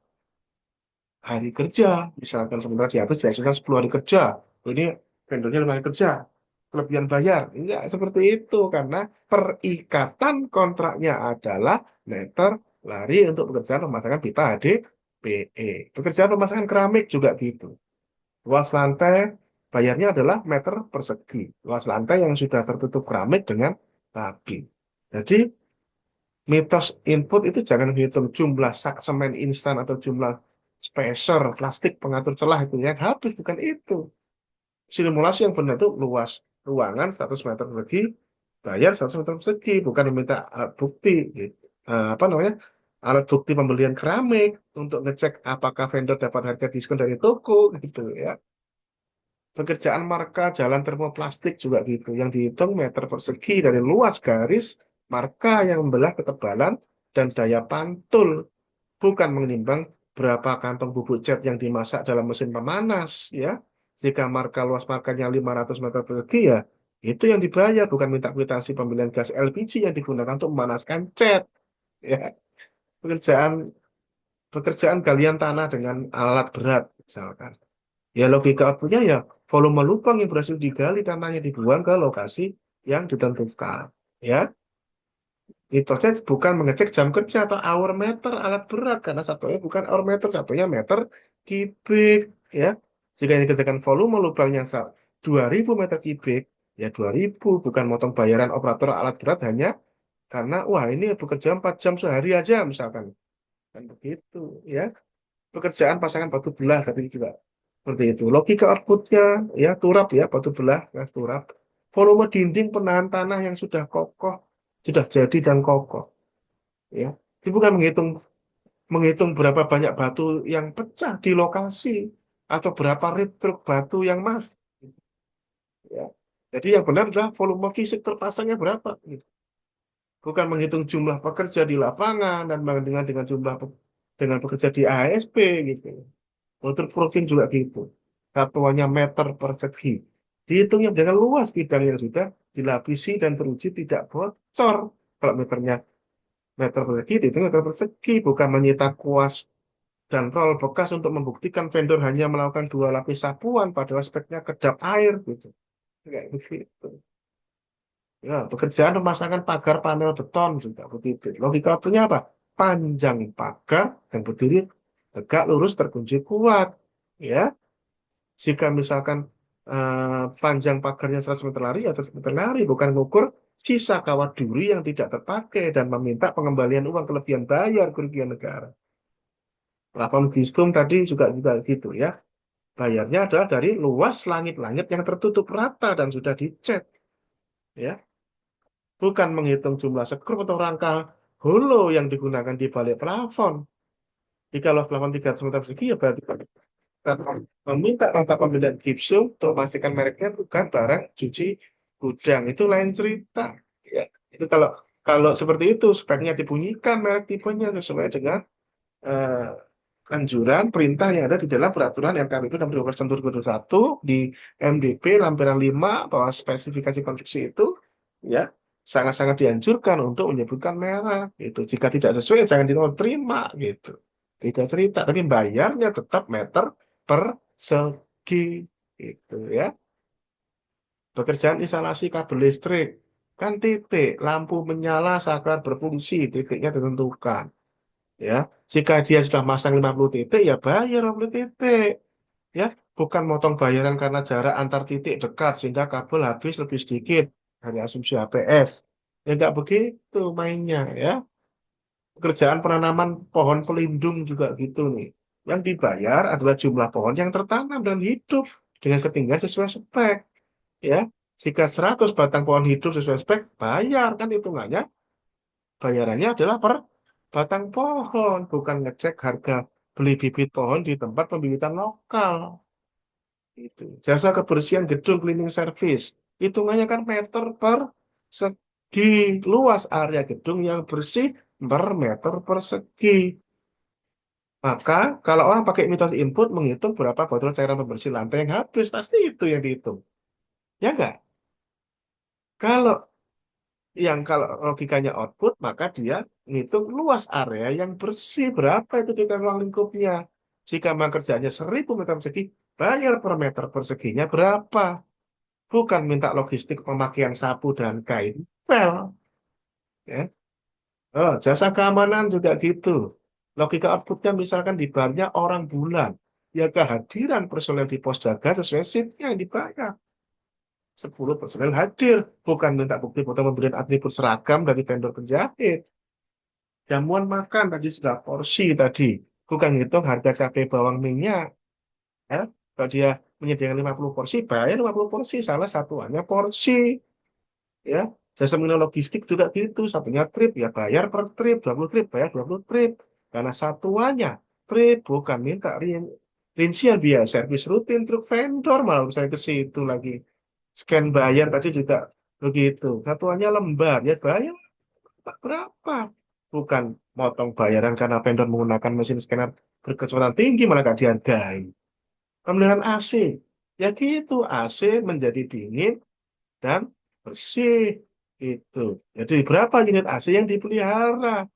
hari kerja. Misalkan sementara dihabis dihasilkan 10 hari kerja. Ini vendornya 5 hari kerja. Kelebihan bayar. Enggak seperti itu. Karena perikatan kontraknya adalah meter lari untuk pekerjaan pemasangan pipa HDPE. Pekerjaan pemasangan keramik juga gitu. Luas lantai bayarnya adalah meter persegi. Luas lantai yang sudah tertutup keramik dengan rapi. Jadi mitos input itu jangan hitung jumlah sak semen instan atau jumlah spacer plastik pengatur celah itu yang habis, bukan itu. Simulasi yang benar itu luas ruangan 100 meter persegi, bayar 100 meter persegi, bukan meminta alat bukti gitu. Apa namanya, alat bukti pembelian keramik untuk ngecek apakah vendor dapat harga diskon dari toko gitu ya. Pekerjaan marka jalan termoplastik juga gitu. Yang dihitung meter persegi dari luas garis marka yang membelah ketebalan dan daya pantul. Bukan menimbang berapa kantong bubuk cat yang dimasak dalam mesin pemanas. Ya, jika marka luas markanya 500 meter persegi ya, itu yang dibayar. Bukan minta kwitansi pembelian gas LPG yang digunakan untuk memanaskan cat. Ya, pekerjaan pekerjaan galian tanah dengan alat berat misalkan. Ya logika outputnya ya volume lubang yang berhasil digali tanahnya dibuang ke lokasi yang ditentukan. Ya, mitosnya bukan mengecek jam kerja atau hour meter alat berat karena satunya bukan hour meter, satunya meter kubik. Ya, jika yang dikerjakan volume lubangnya 2.000 meter kubik, ya 2.000 bukan motong bayaran operator alat berat hanya karena wah ini bekerja 4 jam sehari aja misalkan. Kan begitu, ya. Pekerjaan pasangan batu belah tadi juga seperti itu. Logika outputnya ya turap ya batu belah gas turap. Volume dinding penahan tanah yang sudah kokoh, sudah jadi dan kokoh. Ya, jadi bukan menghitung menghitung berapa banyak batu yang pecah di lokasi atau berapa rit truk batu yang masuk. Ya. Jadi yang benar adalah volume fisik terpasangnya berapa. Gitu. Bukan menghitung jumlah pekerja di lapangan dan dengan jumlah dengan pekerja di ASP gitu. Untuk profil juga gitu. Satuannya meter persegi. Dihitungnya dengan luas bidang yang sudah dilapisi dan teruji tidak bocor. Kalau meternya meter persegi, dihitung meter persegi. Bukan menyita kuas dan roll bekas untuk membuktikan vendor hanya melakukan 2 lapis sapuan padahal speknya kedap air gitu. Kayak begitu. Ya, pekerjaan pemasangan pagar panel beton juga begitu. Logika waktunya apa? Panjang pagar yang berdiri tegak lurus terkunci kuat. Ya, jika misalkan panjang pagarnya 100 meter lari, ya 100 meter lari, bukan mengukur sisa kawat duri yang tidak terpakai dan meminta pengembalian uang kelebihan bayar kerugian negara. Plafon visum tadi juga gitu ya. Bayarnya adalah dari luas langit-langit yang tertutup rata dan sudah dicat, ya. Bukan menghitung jumlah skrup atau rangka holo yang digunakan di balik plafon. Jika kalau plafon 300 meter persegi, ya berarti kita meminta nota pembelian gipsum untuk memastikan mereknya bukan barang cuci gudang. Itu lain cerita. Ya, itu kalau kalau seperti itu speknya dibunyikan merek tipenya sesuai dengan eh, anjuran perintah yang ada di dalam peraturan RKPP nomor 12 tahun 2021 di MDP lampiran 5 bahwa spesifikasi konstruksi itu ya sangat-sangat dianjurkan untuk menyebutkan merek itu. Jika tidak sesuai jangan diterima gitu. Tidak cerita, tapi bayarnya tetap meter persegi gitu ya. Pekerjaan instalasi kabel listrik kan titik, lampu menyala, saklar berfungsi, titiknya ditentukan. Ya, jika dia sudah masang 50 titik, ya bayar 50 titik. Ya, bukan motong bayaran karena jarak antar titik dekat sehingga kabel habis lebih sedikit dari asumsi HPF. Ya nggak begitu mainnya ya. Pekerjaan penanaman pohon pelindung juga gitu nih. Yang dibayar adalah jumlah pohon yang tertanam dan hidup dengan ketinggian sesuai spek. Ya, jika 100 batang pohon hidup sesuai spek, bayar kan hitungannya. Bayarannya adalah per batang pohon, bukan ngecek harga beli bibit pohon di tempat pembibitan lokal. Itu. Jasa kebersihan gedung cleaning service. Hitungannya kan meter per segi luas area gedung yang bersih per meter persegi. Maka kalau orang pakai mitos input menghitung berapa botol cairan pembersih lantai yang habis, pasti itu yang dihitung. Ya enggak? Kalau kalau logikanya output, maka dia ngitung luas area yang bersih. Berapa itu di ruang lingkupnya? Jika memang kerjanya 1000 meter persegi, bayar per meter perseginya berapa? Bukan minta logistik pemakaian sapu dan kain. Well, ya. Oh, jasa keamanan juga gitu. Logika outputnya misalkan di barnya orang bulan. Ya kehadiran personel di pos jaga sesuai shiftnya yang dibayar. 10 personel hadir. Bukan minta bukti foto pemberian atribut seragam dari vendor penjahit. Jamuan makan tadi sudah porsi tadi. Bukan hitung harga cabai bawang minyak. Ya. Kalau dia menyediakan 50 porsi, bayar 50 porsi. Salah satuannya porsi. Ya. Jasa mengenai logistik juga gitu. Satunya trip, ya bayar per trip. 20 trip, bayar 20 trip. Karena satuannya trip, bukan minta rincian biaya servis rutin truk vendor. Malah saya ke situ lagi. Scan bayar tadi juga begitu. Satuannya lembar, ya bayar berapa? Bukan motong bayaran karena vendor menggunakan mesin scanner berkecepatan tinggi malah gak dihargai. Pemeliharaan AC, ya gitu, AC menjadi dingin dan bersih. Itu. Jadi berapa unit AC yang dipelihara?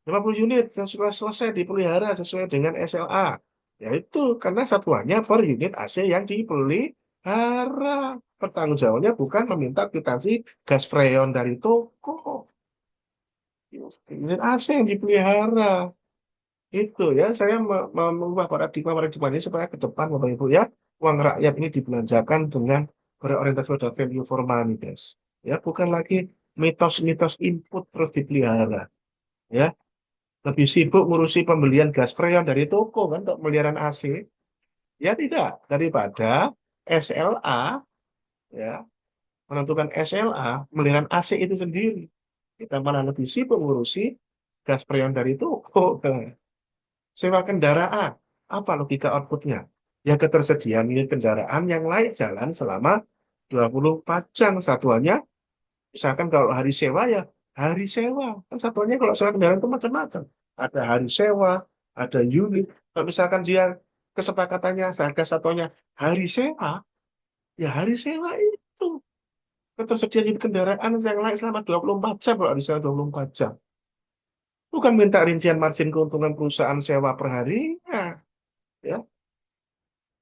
50 unit yang sudah selesai dipelihara sesuai dengan SLA. Yaitu karena satuannya per unit AC yang dipelihara. Pertanggungjawabnya bukan meminta kwitansi gas freon dari toko. Unit AC yang dipelihara. Itu ya, saya mengubah paradigma ini supaya ke depan Bapak Ibu ya, uang rakyat ini dibelanjakan dengan berorientasi pada value for money, guys. Ya, bukan lagi mitos-mitos input terus dipelihara. Ya, lebih sibuk ngurusi pembelian gas freon dari toko kan untuk pemeliharaan AC. Ya tidak, daripada SLA ya, menentukan SLA pemeliharaan AC itu sendiri. Kita malah lebih sibuk ngurusi gas freon dari toko. Sewa kendaraan, apa logika outputnya? Ya ketersediaan unit kendaraan yang layak jalan selama 24 jam satuannya. Misalkan kalau hari sewa ya hari sewa. Kan satuannya kalau sewa kendaraan itu macam-macam. Ada hari sewa, ada unit. Kalau misalkan dia kesepakatannya harga satuannya hari sewa, ya hari sewa itu. Ketersediaan unit kendaraan yang layak selama 24 jam kalau hari sewa 24 jam. Bukan minta rincian margin keuntungan perusahaan sewa per harinya. Ya.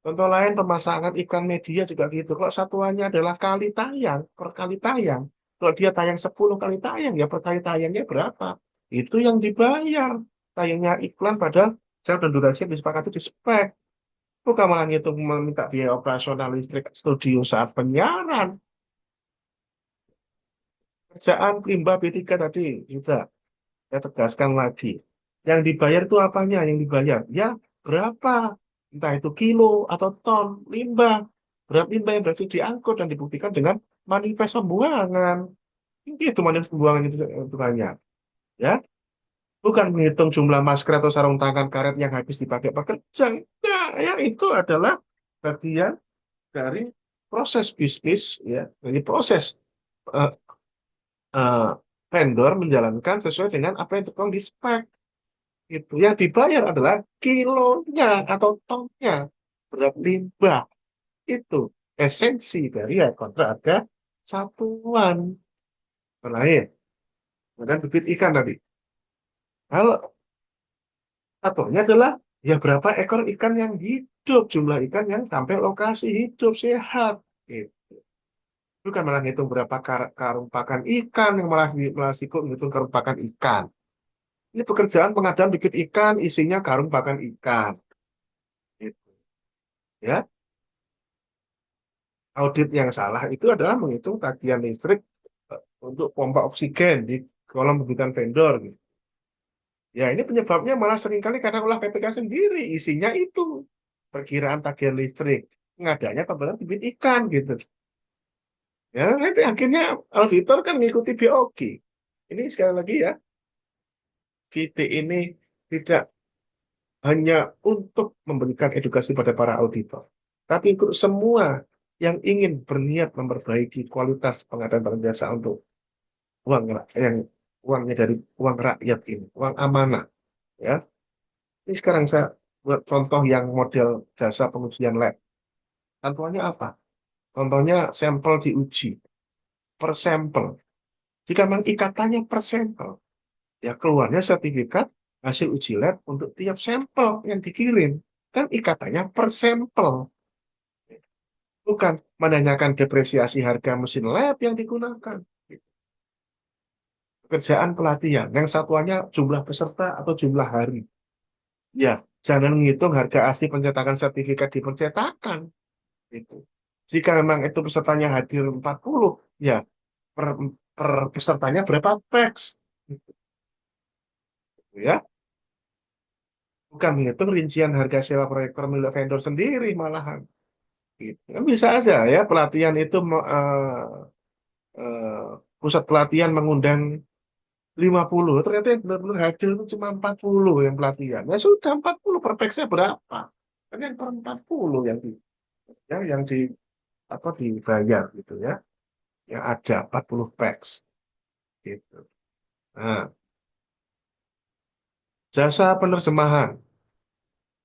Contoh lain pemasangan iklan media juga gitu. Kalau satuannya adalah kali tayang, per kali tayang. Kalau dia tayang 10 kali tayang, ya per kali tayangnya berapa? Itu yang dibayar. Tayangnya iklan pada jam dan durasi yang disepakati di spek. Bukan malah ngitung meminta biaya operasional listrik studio saat penyiaran. Kerjaan limbah B3 tadi, juga saya tegaskan lagi. Yang dibayar itu apanya yang dibayar? Ya, berapa, entah itu kilo atau ton limbah, berat limbah yang berhasil diangkut dan dibuktikan dengan manifest pembuangan. Itu manifest pembuangan itu hitungannya, ya. Bukan menghitung jumlah masker atau sarung tangan karet yang habis dipakai pekerja. Ya, yang itu adalah bagian dari proses bisnis, ya, dari proses eh, eh, vendor menjalankan sesuai dengan apa yang tertuang di spek. Itu yang dibayar adalah kilonya atau tonnya berat limbah. Itu esensi dari kontrak harga satuan. Lain, kemudian bibit ikan tadi. Kalau satunya adalah ya berapa ekor ikan yang hidup, jumlah ikan yang sampai lokasi hidup sehat. Gitu. Bukan malah ngitung berapa karung pakan ikan, yang malah sikut ngitung karung pakan ikan. Ini pekerjaan pengadaan bibit ikan, isinya karung pakan ikan. Gitu. Ya, audit yang salah itu adalah menghitung tagihan listrik untuk pompa oksigen di kolom bibitan vendor. Gitu. Ya, ini penyebabnya malah seringkali karena ulah PPK sendiri, isinya itu perkiraan tagihan listrik, ngadanya pembelaan bibit ikan gitu. Ya, nanti akhirnya auditor kan mengikuti BOG. Ini sekali lagi ya, VT ini tidak hanya untuk memberikan edukasi pada para auditor, tapi untuk semua yang ingin berniat memperbaiki kualitas pengadaan barang jasa untuk yang uangnya dari uang rakyat ini, uang amanah, ya. Ini sekarang saya buat contoh yang model jasa pengujian lab. Contohnya apa? Contohnya sampel diuji per sampel. Jika memang ikatannya per sampel, ya keluarnya sertifikat hasil uji lab untuk tiap sampel yang dikirim. Kan ikatannya per sampel. Bukan menanyakan depresiasi harga mesin lab yang digunakan. Pekerjaan pelatihan, yang satuannya jumlah peserta atau jumlah hari. Ya, jangan menghitung harga asli pencetakan sertifikat di percetakan. Itu. Jika memang itu pesertanya hadir 40, ya per, per pesertanya berapa peks. Gitu, ya. Bukan menghitung rincian harga sewa proyektor milik vendor sendiri malahan. Gitu. Kan bisa aja ya pelatihan itu eh, pusat pelatihan mengundang 50, ternyata yang benar-benar hadir itu cuma 40 yang pelatihan. Ya sudah 40 per peksnya berapa? Kan yang per 40 yang di apa dibayar gitu ya. Yang ada 40 peks gitu. Nah, jasa penerjemahan.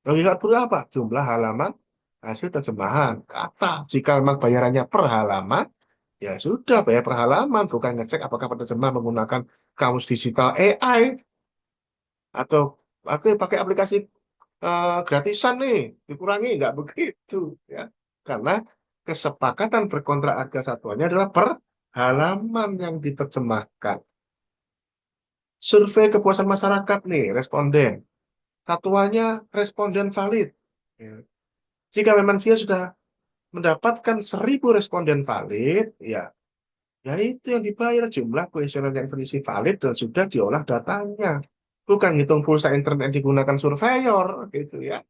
Mengingat berapa? Jumlah halaman hasil terjemahan. Kata, jika memang bayarannya per halaman, ya sudah bayar per halaman. Bukan ngecek apakah penerjemah menggunakan kamus digital AI atau pakai aplikasi gratisan nih, dikurangi. Nggak begitu. Ya. Karena kesepakatan berkontrak harga satuannya adalah per halaman yang diterjemahkan. Survei kepuasan masyarakat nih, responden. Satuannya responden valid. Ya. Jika memang dia sudah mendapatkan 1.000 responden valid, ya, ya itu yang dibayar jumlah kuesioner yang terisi valid dan sudah diolah datanya. Bukan hitung pulsa internet yang digunakan surveyor, gitu ya.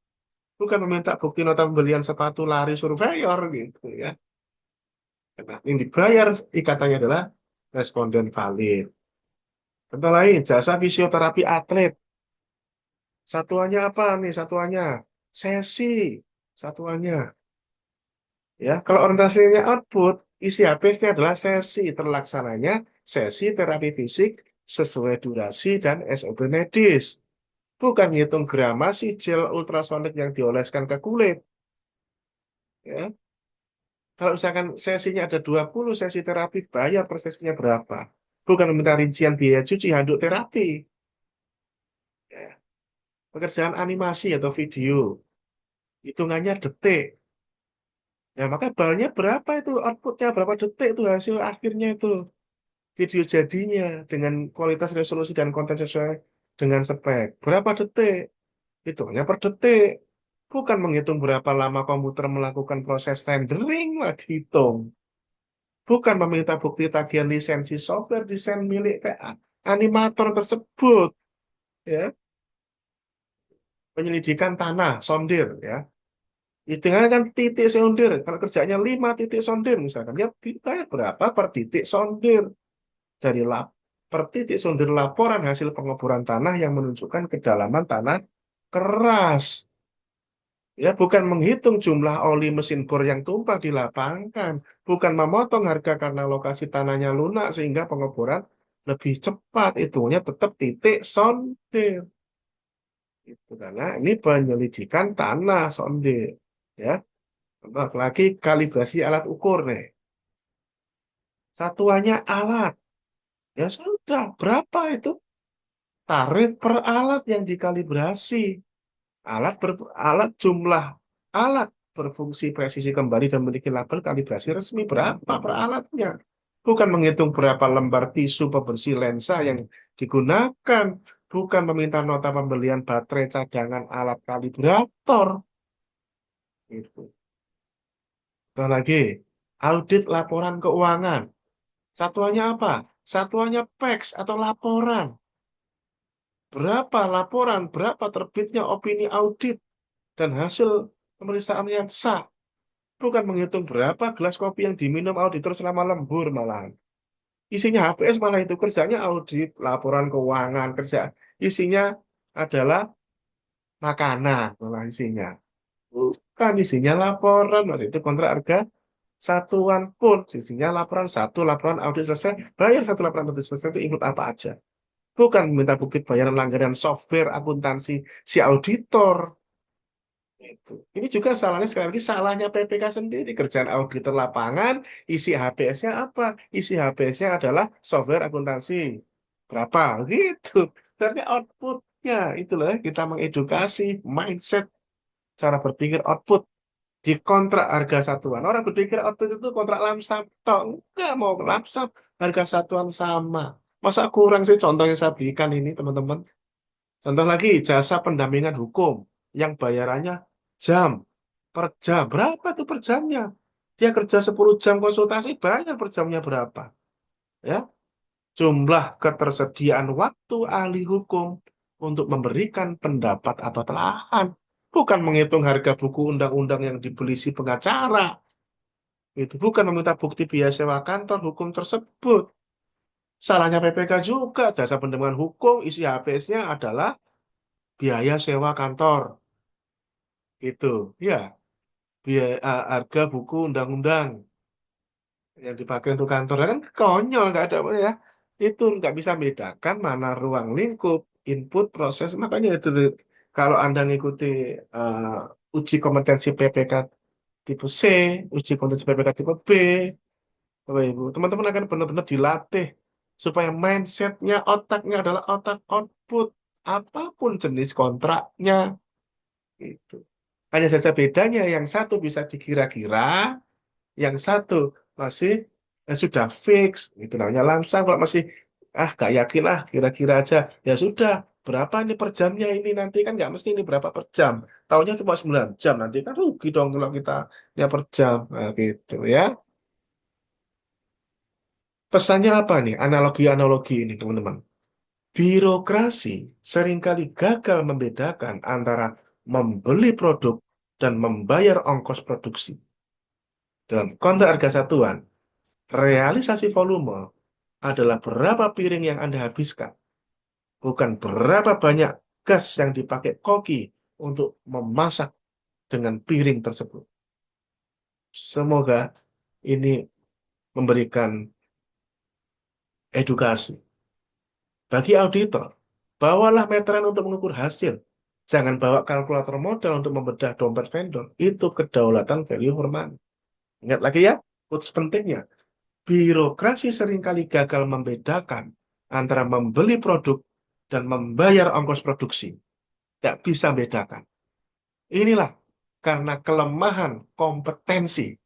Bukan meminta bukti nota pembelian sepatu lari surveyor, gitu ya. Nah, yang dibayar ikatannya adalah responden valid. Contoh lain, jasa fisioterapi atlet. Satuannya apa nih? Satuannya sesi. Satuannya. Ya, kalau orientasinya output, isi HPS-nya adalah sesi terlaksananya sesi terapi fisik sesuai durasi dan SOP medis. Bukan ngitung gramasi gel ultrasonik yang dioleskan ke kulit. Ya. Kalau misalkan sesinya ada 20 sesi terapi, bayar per sesinya berapa? Bukan meminta rincian biaya cuci handuk terapi. Ya. Pekerjaan animasi atau video, hitungannya detik. Ya, maka balnya berapa itu, outputnya berapa detik itu hasil akhirnya itu. Video jadinya dengan kualitas resolusi dan konten sesuai dengan spek. Berapa detik? Hitungnya per detik. Bukan menghitung berapa lama komputer melakukan proses rendering lah dihitung. Bukan meminta bukti tagihan lisensi software desain milik animator tersebut. Ya, penyelidikan tanah, sondir ya. Hitungannya kan titik sondir. Kalau kerjanya 5 titik sondir misalkan, ya bayar berapa per titik sondir dari per titik sondir laporan hasil pengeboran tanah yang menunjukkan kedalaman tanah keras. Ya, bukan menghitung jumlah oli mesin bor yang tumpah di lapangan, bukan memotong harga karena lokasi tanahnya lunak sehingga pengeboran lebih cepat. Itunya tetap titik sondir. Itu karena ini penyelidikan tanah sondir. Ya, lagi kalibrasi alat ukur nih. Satuannya alat. Ya sudah, berapa itu tarif per alat yang dikalibrasi? Alat jumlah alat berfungsi presisi kembali dan memiliki label kalibrasi resmi berapa per alatnya. Bukan menghitung berapa lembar tisu pembersih lensa yang digunakan. Bukan meminta nota pembelian baterai cadangan alat kalibrator. Itu. Satu lagi, audit laporan keuangan. Satuannya apa? Satuannya PEX atau laporan. Berapa laporan, berapa terbitnya opini audit dan hasil pemeriksaan yang sah. Bukan menghitung berapa gelas kopi yang diminum auditor selama lembur malahan. Isinya HPS malah itu kerjanya audit, laporan keuangan, kerja. Isinya adalah makanan malah isinya. Bukan isinya laporan, mas itu kontrak harga satuan pun. Isinya laporan satu, laporan audit selesai, bayar satu laporan audit selesai itu include apa aja. Bukan minta bukti bayaran langganan software akuntansi si auditor. Itu. Ini juga salahnya sekali lagi salahnya PPK sendiri. Kerjaan auditor lapangan, isi HPS-nya apa? Isi HPS-nya adalah software akuntansi. Berapa? Gitu. Ternyata output-nya itu loh kita mengedukasi mindset cara berpikir output di kontrak harga satuan. Orang berpikir output itu kontrak lamsam. Toh enggak mau lamsam harga satuan sama. Masa kurang sih contoh yang saya berikan ini teman-teman. Contoh lagi, jasa pendampingan hukum yang bayarannya jam per jam. Berapa tuh per jamnya? Dia kerja 10 jam konsultasi, bayar per jamnya berapa? Ya, jumlah ketersediaan waktu ahli hukum untuk memberikan pendapat atau telahan. Bukan menghitung harga buku undang-undang yang dibeli si pengacara. Itu bukan meminta bukti biaya sewa kantor hukum tersebut. Salahnya PPK juga, jasa pendampingan hukum, isi HPS-nya adalah biaya sewa kantor. Itu, ya, biaya harga buku undang-undang yang dipakai untuk kantor kan konyol nggak ada apa ya. Itu nggak bisa bedakan mana ruang lingkup, input, proses. Makanya itu kalau Anda ngikuti uji kompetensi PPK tipe C, uji kompetensi PPK tipe B, Bapak Ibu, teman-teman akan benar-benar dilatih supaya mindsetnya, otaknya adalah otak output apapun jenis kontraknya. Itu. Hanya saja bedanya yang satu bisa dikira-kira, yang satu masih sudah fix. Itu namanya lamsam. Kalau masih gak yakin lah, kira-kira aja. Ya sudah, berapa ini per jamnya ini nanti kan nggak mesti ini berapa per jam. Tahunya cuma 9 jam nanti kan rugi dong kalau kita ya per jam. Nah, gitu ya. Pesannya apa nih? Analogi-analogi ini teman-teman. Birokrasi seringkali gagal membedakan antara membeli produk dan membayar ongkos produksi. Dalam kontrak harga satuan, realisasi volume adalah berapa piring yang Anda habiskan, bukan berapa banyak gas yang dipakai koki untuk memasak dengan piring tersebut. Semoga ini memberikan edukasi. Bagi auditor, bawalah meteran untuk mengukur hasil. Jangan bawa kalkulator modal untuk membedah dompet vendor. Itu kedaulatan value for money. Ingat lagi ya, quotes pentingnya. Birokrasi seringkali gagal membedakan antara membeli produk dan membayar ongkos produksi. Tidak bisa bedakan. Inilah karena kelemahan kompetensi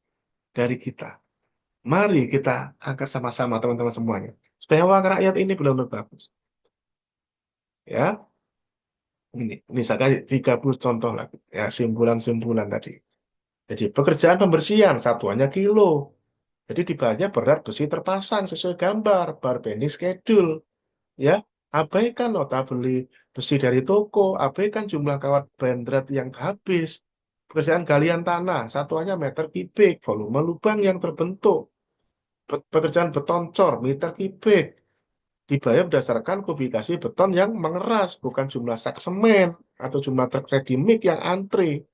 dari kita. Mari kita angkat sama-sama teman-teman semuanya. Supaya uang rakyat ini benar-benar bagus. Ya, ini saya kasih 30 contoh lagi. Ya, simpulan-simpulan tadi. Jadi pekerjaan pembersihan satuannya kilo. Jadi dibayarnya berat besi terpasang sesuai gambar, bar bending schedule. Ya, Abaikan nota beli besi dari toko, abaikan jumlah kawat bendrat yang habis. Pekerjaan galian tanah, satuannya meter kubik, volume lubang yang terbentuk. Pekerjaan beton cor, meter kubik. Dibayar berdasarkan kubikasi beton yang mengeras, bukan jumlah sak semen atau jumlah truk ready mix yang antri.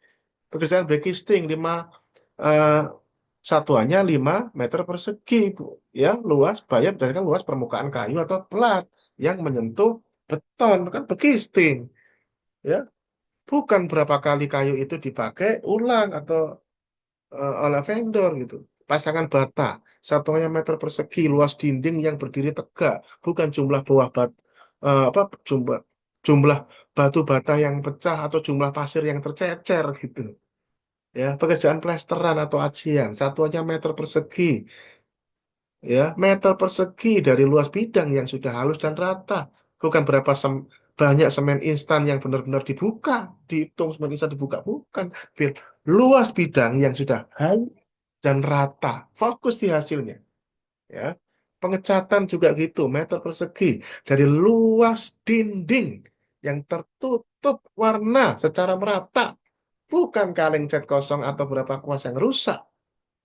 Pekerjaan breakisting 5 eh, satuannya 5 meter persegi, Bu. Ya, luas bayar berdasarkan luas permukaan kayu atau plat yang menyentuh beton, kan breakisting, ya. Bukan berapa kali kayu itu dipakai ulang atau oleh vendor gitu. Pasangan bata, satuannya meter persegi, luas dinding yang berdiri tegak, bukan jumlah buah apa jumlah jumlah batu bata yang pecah atau jumlah pasir yang tercecer gitu. Ya, pekerjaan plesteran atau acian, satuannya meter persegi, ya, meter persegi dari luas bidang yang sudah halus dan rata, bukan berapa banyak semen instan yang benar-benar dibuka, dihitung semen instan dibuka, bukan. Luas bidang yang sudah halus dan rata, fokus di hasilnya, ya. Pengecatan juga gitu, meter persegi dari luas dinding yang tertutup warna secara merata, bukan kaleng cat kosong atau berapa kuas yang rusak.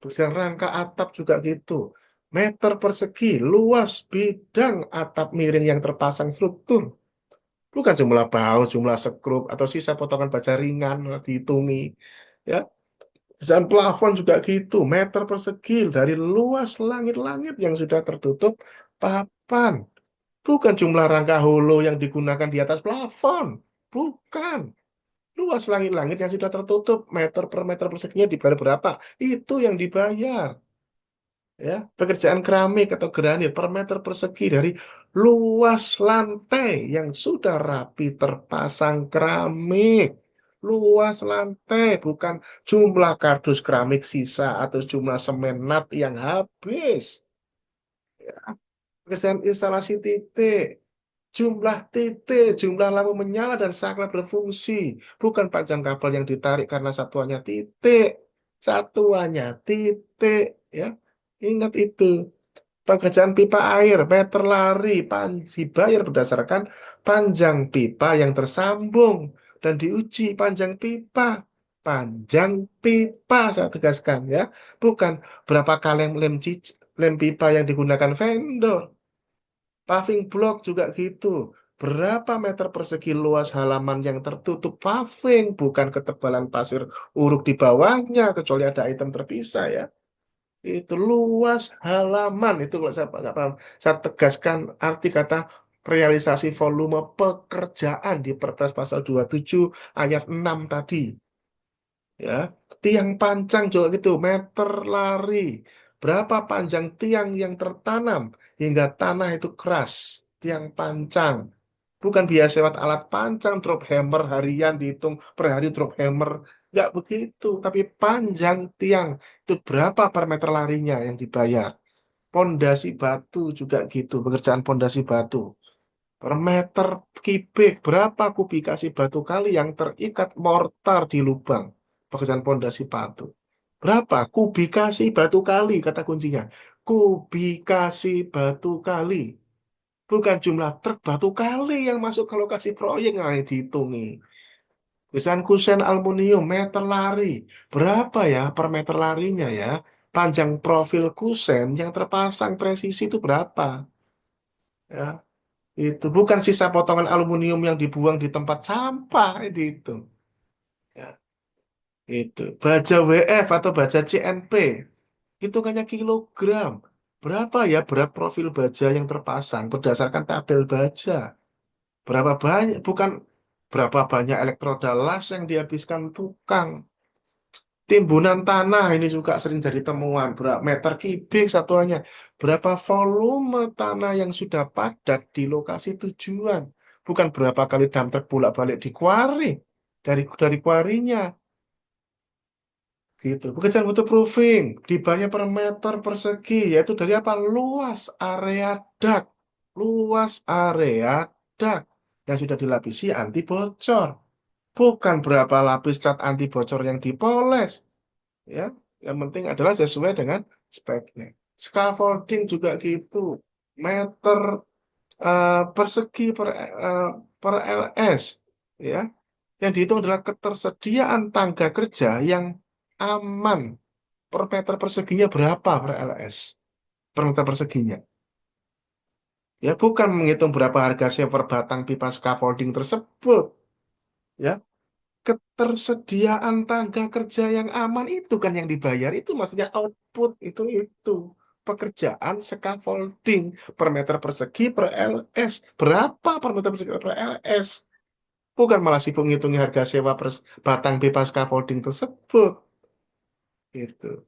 Terus rangka atap juga gitu, meter persegi luas bidang atap miring yang terpasang struktur, bukan jumlah baut, jumlah skrup atau sisa potongan baja ringan dihitungi, ya. Dan plafon juga gitu, meter persegi dari luas langit-langit yang sudah tertutup papan. Bukan jumlah rangka holo yang digunakan di atas plafon. Bukan. Luas langit-langit yang sudah tertutup, meter per meter perseginya dibayar berapa? Itu yang dibayar. Ya, pekerjaan keramik atau granit per meter persegi dari luas lantai yang sudah rapi terpasang keramik. Luas lantai, bukan jumlah kardus keramik sisa atau jumlah semen nat yang habis. Pekerjaan instalasi titik, jumlah titik, jumlah lampu menyala dan saklar berfungsi, bukan panjang kabel yang ditarik karena satuannya titik. Satuannya titik, ya. Ingat itu. Pekerjaan pipa air, meter lari, dibayar berdasarkan panjang pipa yang tersambung dan diuji panjang pipa. Panjang pipa, saya tegaskan, ya. Bukan berapa kaleng lem pipa yang digunakan vendor. Paving block juga gitu. Berapa meter persegi luas halaman yang tertutup paving, bukan ketebalan pasir uruk di bawahnya, kecuali ada item terpisah, ya. Itu luas halaman. Itu kalau saya nggak paham, saya tegaskan arti kata realisasi volume pekerjaan di Perpres pasal 27 ayat 6 tadi. Ya, tiang pancang juga gitu, meter lari. Berapa panjang tiang yang tertanam hingga tanah itu keras? Tiang pancang. Bukan biasa lewat alat pancang, drop hammer harian dihitung per hari drop hammer. Nggak begitu, tapi panjang tiang. Itu berapa per meter larinya yang dibayar. Pondasi batu juga gitu, pekerjaan pondasi batu. Per meter kubik, berapa kubikasi batu kali yang terikat mortar di lubang. Pekerjaan pondasi batu. Berapa kubikasi batu kali, kata kuncinya. Kubikasi batu kali. Bukan jumlah truk batu kali yang masuk ke lokasi proyek yang dihitungi. Misalkan kusen aluminium meter lari. Berapa ya per meter larinya, ya? Panjang profil kusen yang terpasang presisi itu berapa? Ya, itu bukan sisa potongan aluminium yang dibuang di tempat sampah itu. Ya, itu. Baja WF atau baja CNP. Hitungannya kilogram. Berapa ya berat profil baja yang terpasang berdasarkan tabel baja? Berapa banyak, bukan berapa banyak elektroda las yang dihabiskan tukang. Timbunan tanah ini juga sering jadi temuan. Berapa meter kubik satuannya. Berapa volume tanah yang sudah padat di lokasi tujuan. Bukan berapa kali dump truck bolak-balik di kuari. Dari kuarinya. Gitu. Pekerjaan waterproofing. Dibayar per meter persegi. Yaitu dari apa? Luas area dak. Luas area dak. Yang sudah dilapisi anti bocor. Bukan berapa lapis cat anti bocor yang dipoles, ya. Yang penting adalah sesuai dengan speknya. Scaffolding juga gitu, meter persegi per LS, ya. Yang dihitung adalah ketersediaan tenaga kerja yang aman. Per meter perseginya berapa per LS? Per meter perseginya. Ya, bukan menghitung berapa harga sewa batang pipa scaffolding tersebut. Ya, ketersediaan tenaga kerja yang aman itu kan yang dibayar. Itu maksudnya output itu. Pekerjaan scaffolding per meter persegi per LS. Berapa per meter persegi per LS? Bukan malah sibuk ngitungi harga sewa batang pipa scaffolding tersebut. Itu.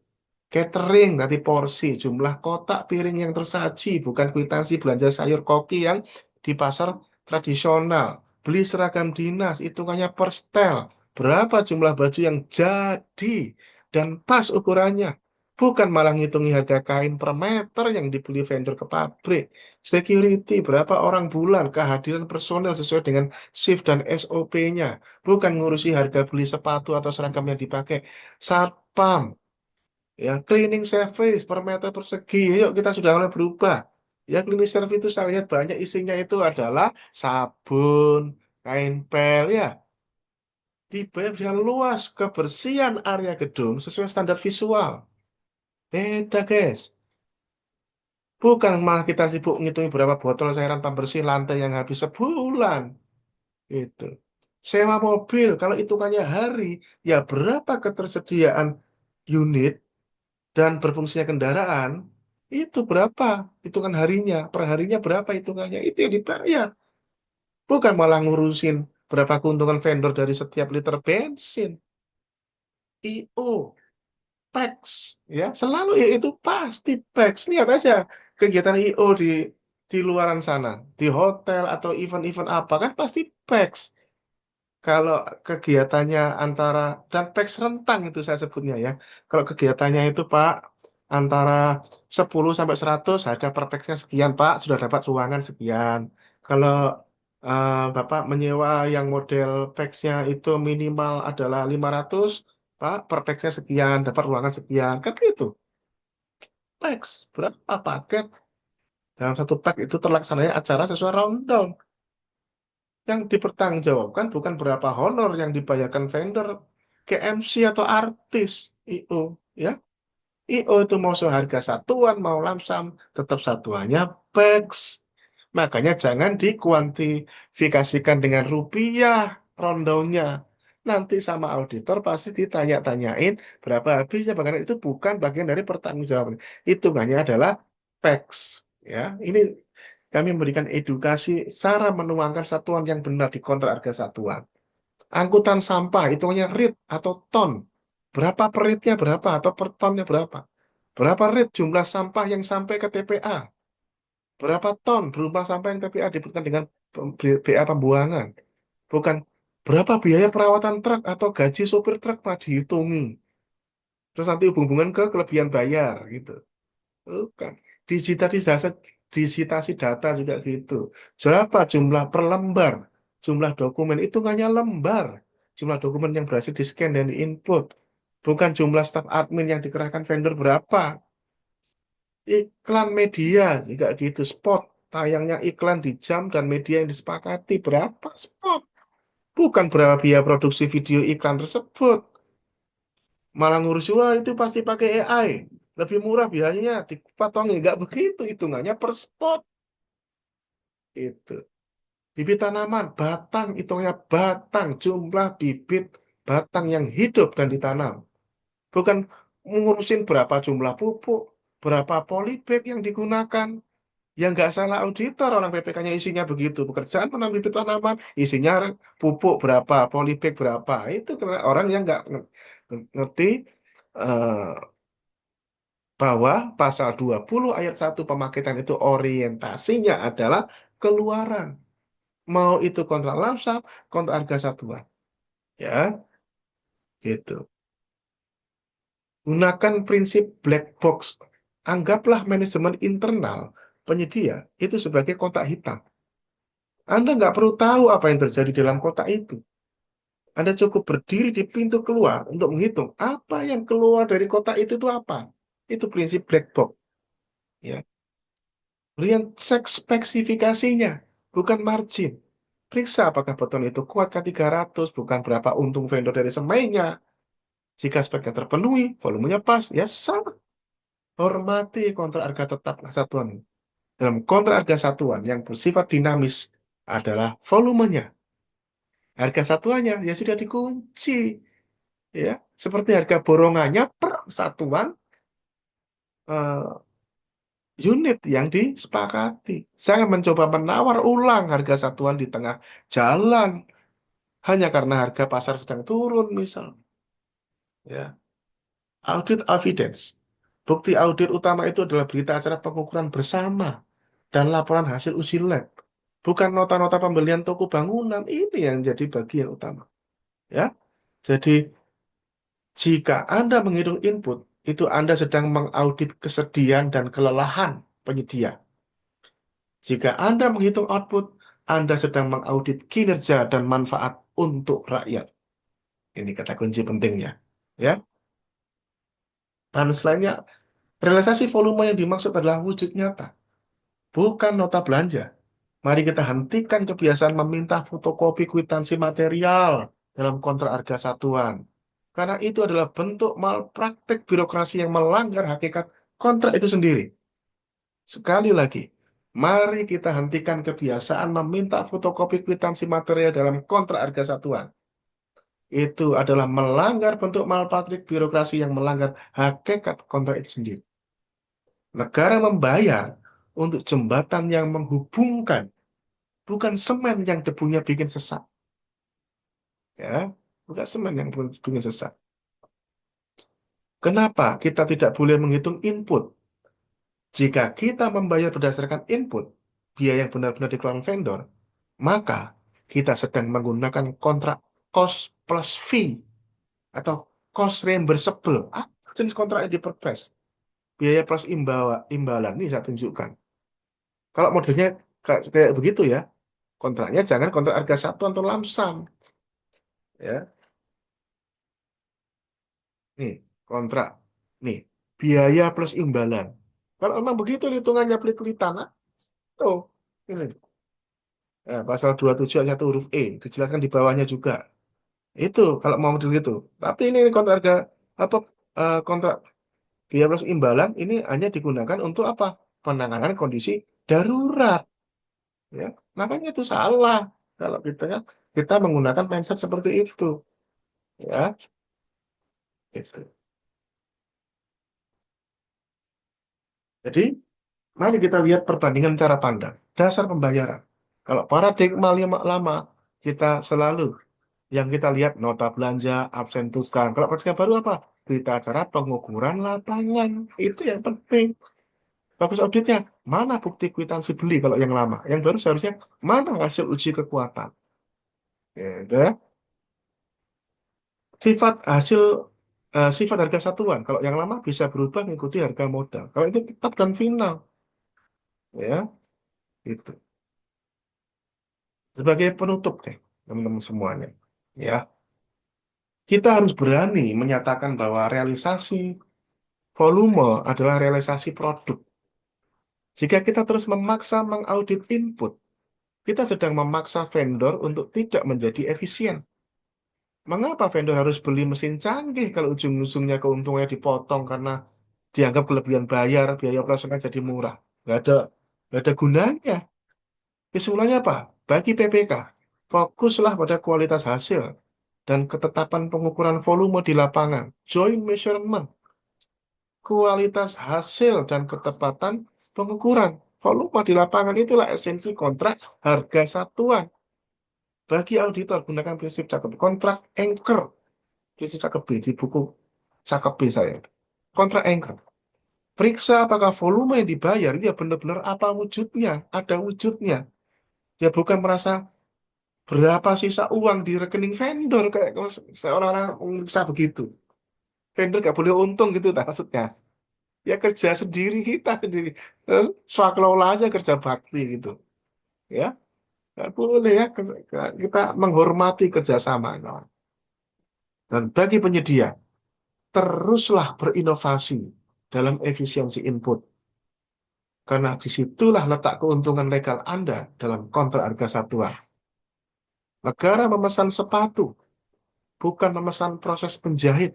Catering, nanti porsi, jumlah kotak piring yang tersaji, bukan kwitansi belanja sayur koki yang di pasar tradisional. Beli seragam dinas, hitungannya per setel. Berapa jumlah baju yang jadi dan pas ukurannya. Bukan malah ngitungi harga kain per meter yang dibeli vendor ke pabrik. Security, berapa orang bulan, kehadiran personel sesuai dengan shift dan SOP-nya. Bukan ngurusi harga beli sepatu atau seragam yang dipakai. Satpam, ya, cleaning service per meter persegi. Yuk kita sudah mulai berubah. Ya, cleaning service itu saya lihat banyak isinya itu adalah sabun, kain pel, ya. Dibayar dengan luas kebersihan area gedung sesuai standar visual. Beda, guys. Bukan malah kita sibuk ngitungi berapa botol cairan pembersih lantai yang habis sebulan. Itu. Sewa mobil, kalau hitungannya hari, ya berapa ketersediaan unit dan berfungsinya kendaraan, itu berapa hitungan harinya, per harinya berapa hitungannya, itu yang dibayar. Bukan malah ngurusin berapa keuntungan vendor dari setiap liter bensin. IO, PEX, ya selalu ya itu pasti PEX. Lihat aja kegiatan IO di luaran sana, di hotel atau event-event apa kan pasti PEX. Kalau kegiatannya antara, dan PEX rentang itu saya sebutnya ya. Kalau kegiatannya itu Pak, antara 10 sampai 100 harga per PEX-nya sekian Pak, sudah dapat ruangan sekian. Kalau Bapak menyewa yang model PEX-nya itu minimal adalah 500 Pak, per PEX-nya sekian, dapat ruangan sekian. Kan itu, PEX, berapa paket? Dalam satu pack itu terlaksananya acara sesuai rundown. Yang dipertanggungjawabkan bukan berapa honor yang dibayarkan vendor ke MC atau artis IO, ya. IO itu mau seharga satuan mau lamsam tetap satuannya PEX. Makanya jangan dikuantifikasikan dengan rupiah rundownnya. Nanti sama auditor pasti ditanya-tanyain berapa habisnya, bahkan itu bukan bagian dari pertanggungjawaban. Hitungannya adalah PEX, ya. Ini kami memberikan edukasi cara menuangkan satuan yang benar di kontrak harga satuan. Angkutan sampah, hitungannya rit atau ton. Berapa per ritnya berapa atau per tonnya berapa? Berapa rit jumlah sampah yang sampai ke TPA? Berapa ton berupa sampah yang TPA dibutuhkan dengan BA pembuangan? Bukan berapa biaya perawatan truk atau gaji sopir truk Pak dihitungi. Terus nanti hubungan ke kelebihan bayar gitu. Bukan. Digitalisasi, digitasi data juga gitu. Berapa jumlah per lembar, jumlah dokumen, hitungannya lembar. Jumlah dokumen yang berhasil di-scan dan di-input. Bukan jumlah staf admin yang dikerahkan vendor berapa. Iklan media juga gitu. Spot, tayangnya iklan di jam dan media yang disepakati. Berapa spot. Bukan berapa biaya produksi video iklan tersebut. Malah ngurus, wah itu pasti pakai AI. Lebih murah biayanya, dipotongi. Nggak begitu, hitungannya per spot. Itu. Bibit tanaman, batang, hitungnya batang, jumlah bibit batang yang hidup dan ditanam. Bukan ngurusin berapa jumlah pupuk, berapa polybag yang digunakan. Yang nggak salah auditor, orang PPK-nya isinya begitu. Pekerjaan menanam bibit tanaman, isinya pupuk berapa, polybag berapa. Itu karena orang yang nggak ngerti eh, bahwa pasal 20 ayat 1 pemaketan itu orientasinya adalah keluaran. Mau itu kontrak lamsam, kontrak harga satuan. Ya, gitu. Gunakan prinsip black box. Anggaplah manajemen internal penyedia itu sebagai kotak hitam. Anda nggak perlu tahu apa yang terjadi dalam kotak itu. Anda cukup berdiri di pintu keluar untuk menghitung apa yang keluar dari kotak itu apa. Itu prinsip black box. Ya. Kemudian cek spesifikasinya, bukan margin. Periksa apakah beton itu kuat K300, bukan berapa untung vendor dari semainya. Jika speknya terpenuhi, volumenya pas, ya sah. Hormati kontrak harga tetap satuan. Dalam kontrak harga satuan yang bersifat dinamis adalah volumenya. Harga satuannya ya sudah dikunci, ya. Seperti harga borongannya per satuan eh, unit yang disepakati. Jangan mencoba menawar ulang harga satuan di tengah jalan hanya karena harga pasar sedang turun, misal. Ya, audit evidence. Bukti audit utama itu adalah berita acara pengukuran bersama dan laporan hasil uji lab. Bukan nota-nota pembelian toko bangunan. Ini yang jadi bagian utama. Ya, jadi jika Anda menghitung input, itu Anda sedang mengaudit kesedihan dan kelelahan penyedia. Jika Anda menghitung output, Anda sedang mengaudit kinerja dan manfaat untuk rakyat. Ini kata kunci pentingnya. Ya, lainnya, realisasi volume yang dimaksud adalah wujud nyata, bukan nota belanja. Mari kita hentikan kebiasaan meminta fotokopi kwitansi material dalam kontrak harga satuan. Karena itu adalah bentuk malpraktik birokrasi yang melanggar hakikat kontrak itu sendiri. Sekali lagi, mari kita hentikan kebiasaan meminta fotokopi kwitansi material dalam kontrak harga satuan. Itu adalah melanggar bentuk malpraktik birokrasi yang melanggar hakikat kontrak itu sendiri. Negara membayar untuk jembatan yang menghubungkan, bukan semen yang debunya bikin sesak. Ya, bukan semen yang bikin sesak. Kenapa kita tidak boleh menghitung input? Jika kita membayar berdasarkan input, biaya yang benar-benar dikeluarkan vendor, maka kita sedang menggunakan kontrak cost plus fee atau cost reimbursable. Jenis kontrak yang di Perpres. Biaya plus imbalan. Ini saya tunjukkan. Kalau modelnya kayak begitu ya, kontraknya jangan kontrak harga satu atau lamsam. Ya, nih kontrak. Nih, biaya plus imbalan. Kalau memang begitu hitungannya pelit-pelitan, tuh. Ini. Pasal 27 ayat 1 huruf E, dijelaskan di bawahnya juga. Itu kalau mau model gitu. Tapi ini kontrak harga apa kontrak biaya plus imbalan ini hanya digunakan untuk apa? Penanganan kondisi darurat. Ya, makanya itu salah kalau kita menggunakan mindset seperti itu. Ya, gitu. Jadi, mari kita lihat perbandingan cara pandang. Dasar pembayaran. Kalau paradigma lama, kita selalu yang kita lihat nota belanja, absen tukang. Kalau paradigma baru apa? Berita acara pengukuran lapangan. Itu yang penting. Bagus auditnya. Mana bukti kwitansi beli kalau yang lama? Yang baru seharusnya mana hasil uji kekuatan? Gitu ya. Sifat harga satuan. Kalau yang lama bisa berubah mengikuti harga modal. Kalau itu tetap dan final. Ya, itu. Sebagai penutup deh, teman-teman semuanya. Ya, kita harus berani menyatakan bahwa realisasi volume adalah realisasi produk. Jika kita terus memaksa mengaudit input, kita sedang memaksa vendor untuk tidak menjadi efisien. Mengapa vendor harus beli mesin canggih kalau ujung-ujungnya keuntungannya dipotong karena dianggap kelebihan bayar, biaya operasional jadi murah? Nggak ada gunanya. Kesimpulannya apa? Bagi PPK, fokuslah pada kualitas hasil dan ketetapan pengukuran volume di lapangan. Joint measurement, kualitas hasil dan ketepatan pengukuran. Volume di lapangan itulah esensi kontrak harga satuan. Bagi auditor, gunakan prinsip cakep. Kontrak anchor, prinsip cakep B di buku cakep B saya. Kontrak anchor. Periksa apakah volume yang dibayar ya benar-benar apa wujudnya, ada wujudnya. Ya bukan merasa berapa sisa uang di rekening vendor kayak seorang-orang bisa begitu. Vendor gak boleh untung gitu nah, maksudnya. Ya kerja sendiri kita sendiri. Swaklola aja kerja bakti gitu. Ya, nggak boleh ya kita menghormati kerjasama kawan. Dan bagi penyedia, teruslah berinovasi dalam efisiensi input. Karena disitulah letak keuntungan legal Anda dalam kontrak harga satuan. Negara memesan sepatu, bukan memesan proses penjahit.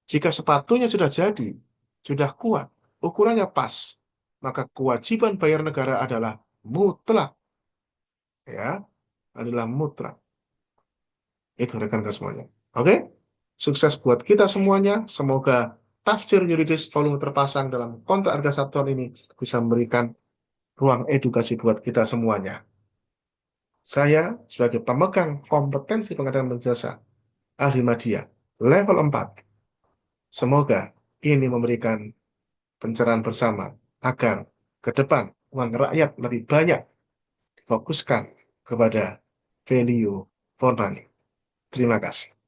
Jika sepatunya sudah jadi, sudah kuat, ukurannya pas, maka kewajiban bayar negara adalah mutlak, ya, adalah mutlak. Itu rekan-rekan semuanya. Oke? Sukses buat kita semuanya. Semoga tafsir yuridis volume terpasang dalam kontrak harga satuan ini bisa memberikan ruang edukasi buat kita semuanya. Saya sebagai pemegang kompetensi pengadilan jasa ahli media level 4, semoga ini memberikan pencerahan bersama agar ke depan uang rakyat lebih banyak difokuskan kepada value for money. Terima kasih.